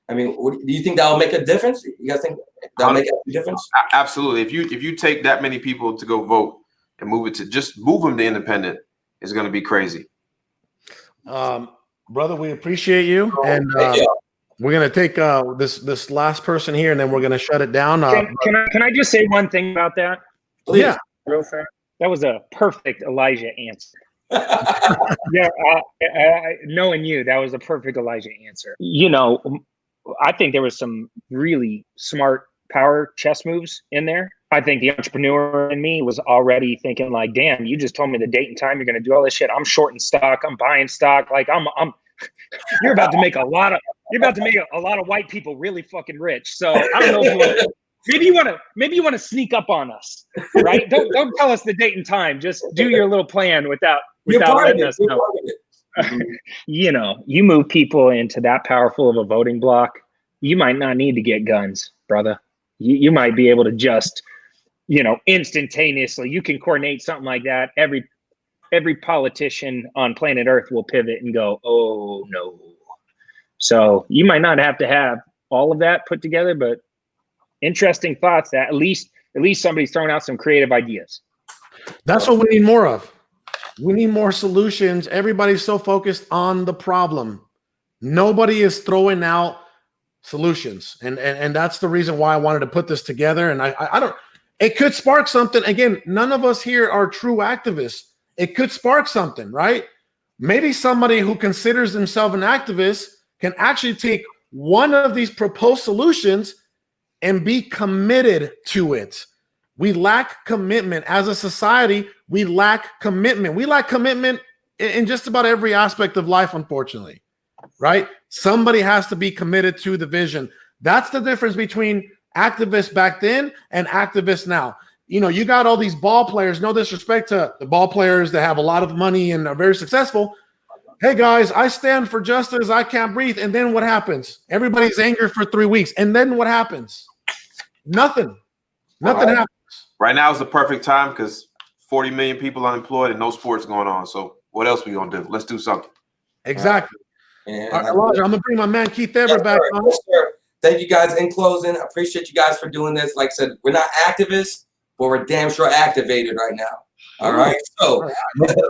I mean, do you think that'll make a difference? You guys think that'll make a difference? Absolutely. If you take that many people to go vote and move them to independent, it's going to be crazy. Brother, we appreciate you, and we're gonna take this last person here, and then we're gonna shut it down. Can I just say one thing about that? Please. Yeah, real fast. That was a perfect Elijah answer. Yeah, knowing you, that was a perfect Elijah answer. You know, I think there was some really smart power chess moves in there. I think the entrepreneur in me was already thinking like, damn, you just told me the date and time you're going to do all this shit. I'm shorting stock. I'm buying stock. Like you're about to make a lot of white people really fucking rich. So I don't know if maybe you want to sneak up on us, right? Don't tell us the date and time. Just do your little plan without letting us know. You know, you move people into that powerful of a voting block, you might not need to get guns, brother. You might be able to just, you know, instantaneously, you can coordinate something like that. Every politician on planet Earth will pivot and go, oh no. So you might not have to have all of that put together, but interesting thoughts that at least somebody's throwing out some creative ideas. That's what we need more of. We need more solutions. Everybody's so focused on the problem. Nobody is throwing out solutions. And that's the reason why I wanted to put this together. And it could spark something. Again, none of us here are true activists. It could spark something, right? maybe somebody who considers themselves an activist can actually take one of these proposed solutions and be committed to it. We lack commitment as a society. We lack commitment. We lack commitment in just about every aspect of life, unfortunately, right? Somebody has to be committed to the vision. That's the difference between activists back then and activists now. You know, you got all these ball players, no disrespect to the ball players that have a lot of money and are very successful. Hey guys, I stand for justice. I can't breathe. And then what happens? Everybody's angry for 3 weeks. And then what happens? Nothing. Nothing happens. Right now is the perfect time because 40 million people unemployed and no sports going on. So what else we gonna do? Let's do something. Exactly. Yeah, All right, Elijah, I'm gonna bring my man Keith Ever back on. Yes, sir. Thank you guys. In closing, I appreciate you guys for doing this. Like I said, we're not activists, but we're damn sure activated right now. All right. So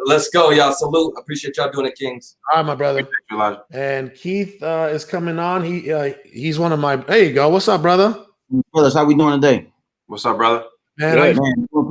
let's go, y'all. Salute. Appreciate y'all doing it, Kings. All right, my brother. You, Elijah. And Keith is coming on. He's one of my. There you go. What's up, brother? Fellas, how we doing today? What's up, brother? Man, Man, doing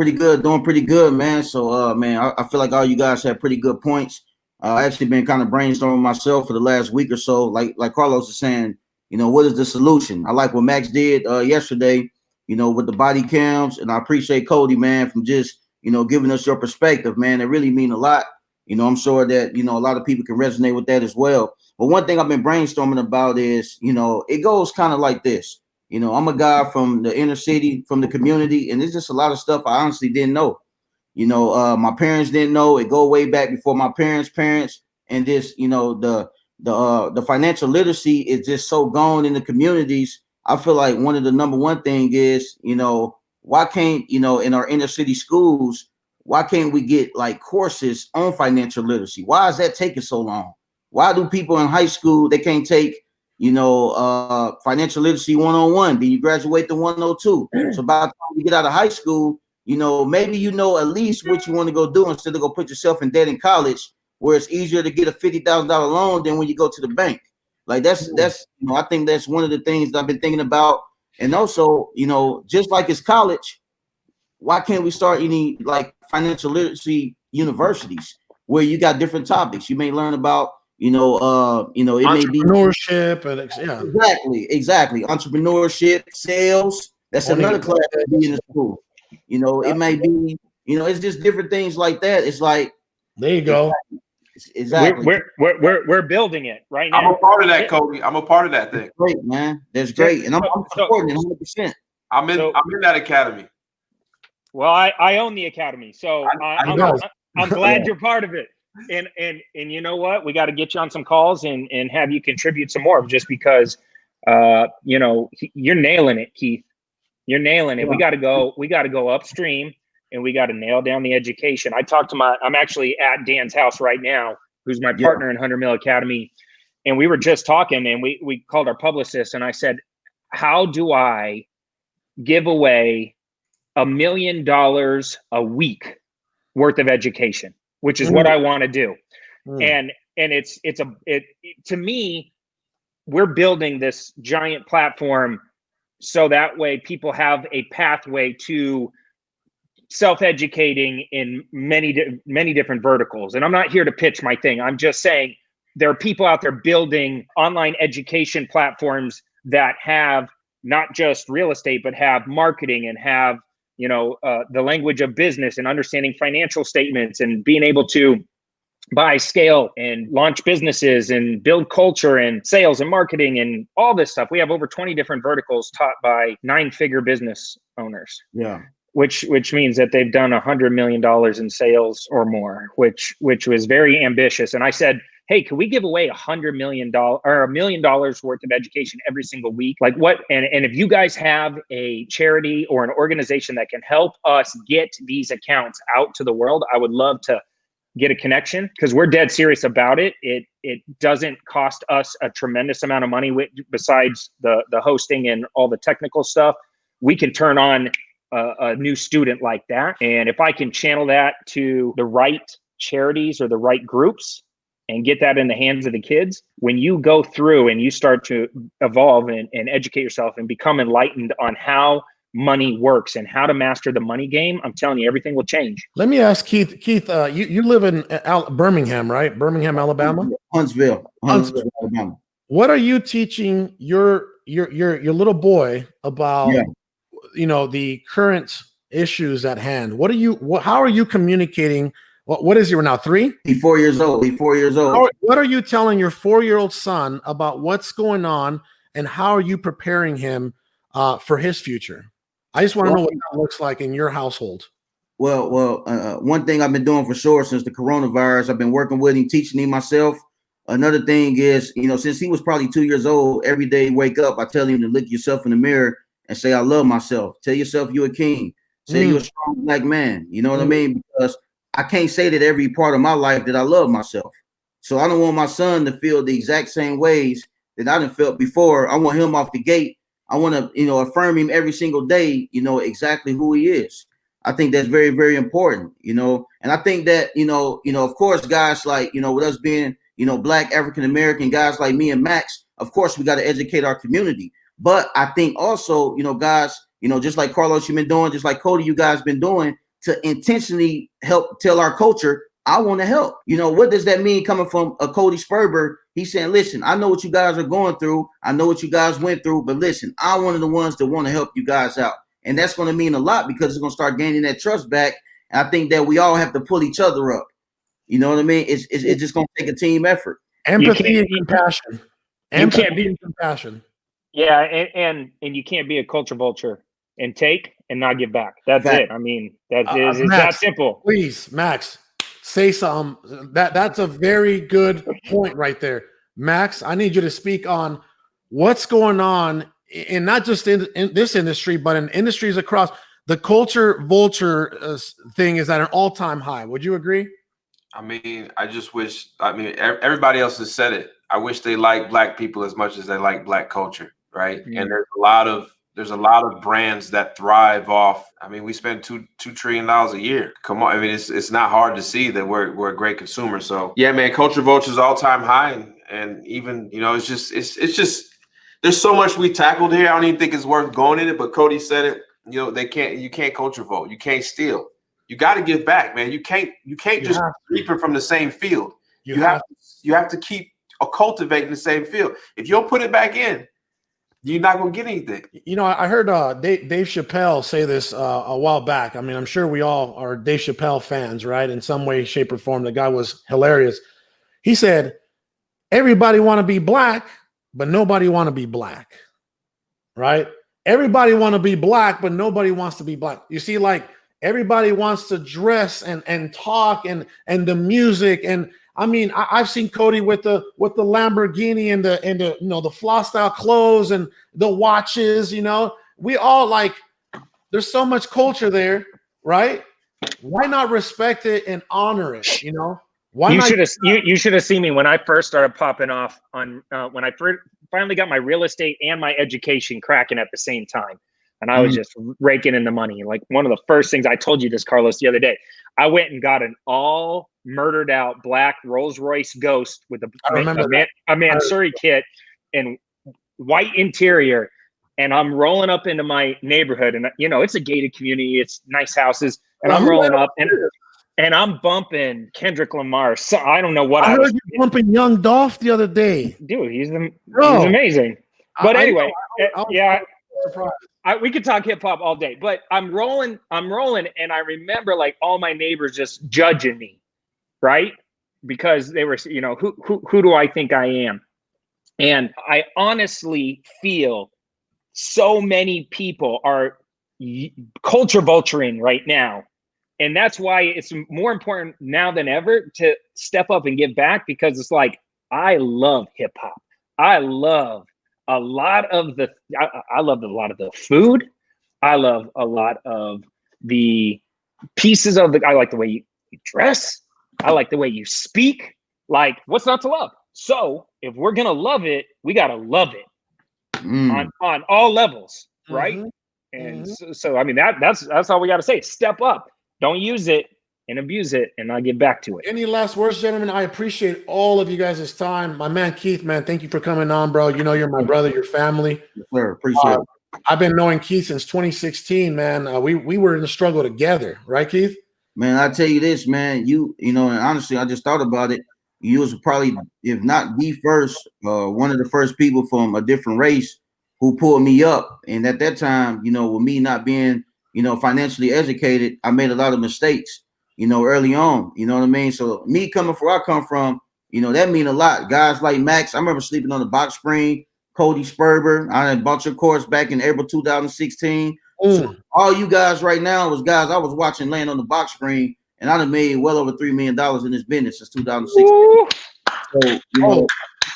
pretty good, man. So, man, I feel like all you guys have pretty good points. I actually been kind of brainstorming myself for the last week or so. Like Carlos is saying, you know, what is the solution? I like what Max did yesterday, you know, with the body cams, and I appreciate Cody, man, from just, you know, giving us your perspective, man. It really mean a lot. You know, I'm sure that, you know, a lot of people can resonate with that as well. But one thing I've been brainstorming about is, you know, it goes kind of like this. You know, I'm a guy from the inner city, from the community, and there's just a lot of stuff I honestly didn't know. You know, my parents didn't know. It go way back before my parents' and this, you know, the financial literacy is just so gone in the communities. I feel like one of the number one thing is, you know, why can't, you know, in our inner city schools, why can't we get like courses on financial literacy? Why is that taking so long? Why do people in high school, they can't take, you know, financial literacy 101, then you graduate to 102. So by the time you get out of high school, you know, maybe you know at least what you want to go do instead of go put yourself in debt in college, where it's easier to get a $50,000 loan than when you go to the bank. Like that's you know, I think that's one of the things that I've been thinking about. And also, you know, just like it's college, why can't we start any like financial literacy universities where you got different topics? You may learn about, you know, it may be entrepreneurship and yeah, exactly. Entrepreneurship, sales. That's another class that be in the school. You know, it may be, you know, it's just different things like that. It's like there you go. Exactly. We're building it right now. I'm a part of that, Cody. I'm a part of that thing. That's great, man. That's great, and I'm supporting it 100%. I'm in that academy. Well, I own the academy, so I'm glad you're part of it. And you know what? We got to get you on some calls and have you contribute some more, just because you know, you're nailing it, Keith. You're nailing it. Yeah. We got to go upstream, and we got to nail down the education. I'm actually at Dan's house right now, who's my partner in 100 Mil Academy. And we were just talking, and we called our publicist, and I said, how do I give away $1 million a week worth of education, which is what I want to do. And to me, we're building this giant platform so that way people have a pathway to self-educating in many different verticals. And I'm not here to pitch my thing. I'm just saying there are people out there building online education platforms that have not just real estate, but have marketing and have, you know, the language of business and understanding financial statements and being able to buy, scale, and launch businesses and build culture and sales and marketing and all this stuff. We have over 20 different verticals taught by 9-figure business owners. Yeah. Which means that they've done $100 million in sales or more, which was very ambitious. And I said, hey, can we give away $100 million or $1 million worth of education every single week? Like what? And if you guys have a charity or an organization that can help us get these accounts out to the world, I would love to get a connection, because we're dead serious about it. It doesn't cost us a tremendous amount of money besides the hosting and all the technical stuff. We can turn on a new student like that. And if I can channel that to the right charities or the right groups and get that in the hands of the kids, when you go through and you start to evolve and educate yourself and become enlightened on how money works and how to master the money game, I'm telling you, everything will change. Let me ask Keith. Keith, you live in Birmingham, right? Birmingham, Alabama. Huntsville, Alabama. What are you teaching your little boy about? Yeah. You know, the current issues at hand. How are you communicating? What is he now? 3? He's 4 years old. What are you telling your 4-year-old son about what's going on, and how are you preparing him for his future? I just want to know what that looks like in your household. Well, one thing I've been doing for sure since the coronavirus, I've been working with him, teaching him myself. Another thing is, you know, since he was probably 2 years old, every day wake up, I tell him to look yourself in the mirror and say, I love myself. Tell yourself you're a king. Say you're a strong black man. You know what I mean? Because I can't say that every part of my life that I love myself. So I don't want my son to feel the exact same ways that I done felt before. I want him off the gate. I want to, you know, affirm him every single day, you know, exactly who he is. I think that's very, very important, you know. And I think that, you know, of course, guys like, you know, with us being, you know, black African-American guys like me and Max, of course, we got to educate our community. But I think also, you know, guys, you know, just like Carlos, you've been doing, just like Cody, you guys been doing, to intentionally help tell our culture, I want to help. You know, what does that mean coming from a Cody Sperber? He's saying, listen, I know what you guys are going through. I know what you guys went through, but listen, I'm one of the ones that want to help you guys out. And that's going to mean a lot because it's going to start gaining that trust back. And I think that we all have to pull each other up. You know what I mean? It's just going to take a team effort. Empathy and compassion. Empathy and compassion. Yeah, and you can't be a culture vulture and take and not give back. That's it. I mean, it's Max, that simple. Please, Max, say something. That's a very good point right there. Max, I need you to speak on what's going on in not just in this industry, but in industries across. The culture vulture thing is at an all-time high. Would you agree? I mean, I just wish, everybody else has said it. I wish they like black people as much as they like black culture, right? Mm-hmm. And there's a lot of brands that thrive off. I mean, we spend $2 trillion a year. Come on, I mean, it's not hard to see that we're a great consumer. So yeah, man, culture vulture is all-time high, and even, you know, it's just there's so much we tackled here. I don't even think it's worth going in it. But Cody said it. You know, you can't culture vote. You can't steal. You got to give back, man. You can't just keep it from the same field. You have to keep cultivating the same field. If you don't put it back in, you're not going to get anything. You know, I heard Dave Chappelle say this a while back. I mean, I'm sure we all are Dave Chappelle fans, right? In some way, shape, or form. The guy was hilarious. He said, everybody want to be black, but nobody want to be black, right? Everybody want to be black, but nobody wants to be black. You see, like, everybody wants to dress and talk and the music. And I mean, I've seen Cody with the Lamborghini and the you know, the floss style clothes and the watches. You know, we all like. There's so much culture there, right? Why not respect it and honor it? You know, why you should have seen me when I first started popping off on when I finally got my real estate and my education cracking at the same time. And I was just raking in the money. Like, one of the first things I told you this, Carlos, the other day, I went and got an all murdered out black Rolls Royce Ghost with a Mansuri kit and white interior. And I'm rolling up into my neighborhood, and, you know, it's a gated community. It's nice houses. And I'm rolling up and I'm bumping Kendrick Lamar. So I don't know what I heard you bumping Young Dolph the other day. Dude, he's amazing. But anyway, we could talk hip hop all day, but I'm rolling, and I remember, like, all my neighbors just judging me, right? Because they were, you know, who do I think I am? And I honestly feel so many people are culture vulturing right now. And that's why it's more important now than ever to step up and give back, because it's like, I love hip hop. I love a lot of the food. I love a lot of the pieces of I like the way you dress. I like the way you speak. Like, what's not to love? So if we're gonna love it, we gotta love it on all levels, right? And so I mean, that's all we gotta say. Step up. Don't use it and abuse it, and I'll get back to it. Any last words, gentlemen? I appreciate all of you guys' time. My man Keith, man, thank you for coming on, bro. You know, you're my brother, your family. Yes, sir. Appreciate it. I've been knowing Keith since 2016, man. We were in the struggle together, right, Keith? Man, I tell you this, man. You know, and honestly, I just thought about it. You was probably, if not the first, one of the first people from a different race who pulled me up. And at that time, you know, with me not being, you know, financially educated, I made a lot of mistakes, you know, early on. You know what I mean? So me coming from where I come from, you know, that mean a lot. Guys like Max, I remember sleeping on the box spring. Cody Sperber, I had bought your course back in April 2016. So all you guys right now was guys I was watching laying on the box screen, and I done made well over $3 million in this business since 2016. So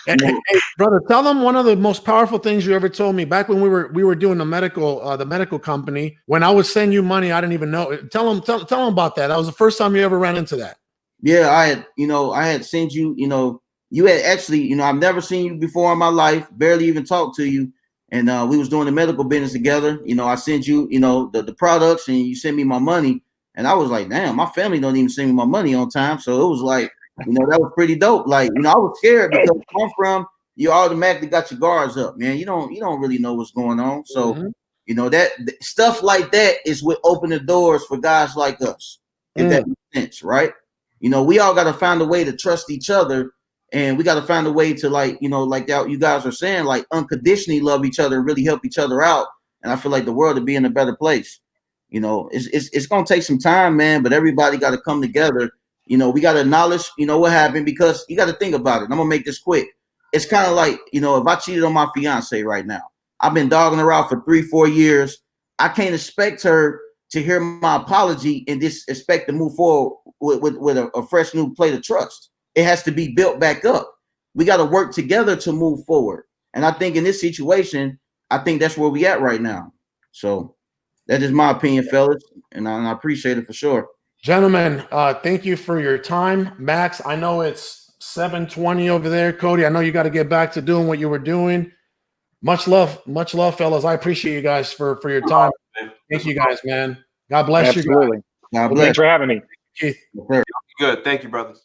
Hey, brother, tell them one of the most powerful things you ever told me back when we were doing the medical company. When I would send you money, I didn't even know. Tell them about that. That was the first time you ever ran into that. Yeah, I had sent you. You had actually, I've never seen you before in my life. Barely even talked to you. And we was doing the medical business together. I sent you, the products, and you sent me my money. And I was like, damn, my family don't even send me my money on time. So it was like, that was pretty dope. Like, I was scared because where I'm from, you automatically got your guards up, man. You don't really know what's going on. So, that stuff like that is what opened the doors for guys like us, if that makes sense, right? We all got to find a way to trust each other. And we got to find a way to, like that you guys are saying, like, unconditionally love each other and really help each other out. And I feel like the world would be in a better place. It's going to take some time, man, but everybody got to come together. We got to acknowledge, what happened, because you got to think about it. I'm going to make this quick. It's kind of like, if I cheated on my fiance right now, I've been dogging her out for 3-4 years. I can't expect her to hear my apology and just expect to move forward with a fresh new plate of trust. It has to be built back up. We got to work together to move forward. And I think in this situation, I think that's where we at right now. So that is my opinion, fellas. And I appreciate it for sure. Gentlemen, thank you for your time. Max, I know it's 7:20 over there. Cody, I know you got to get back to doing what you were doing. Much love, fellas. I appreciate you guys for your time. Thank you guys, man. God bless you. Absolutely. God bless. Thanks for having me. Keith. Good. Thank you, brothers.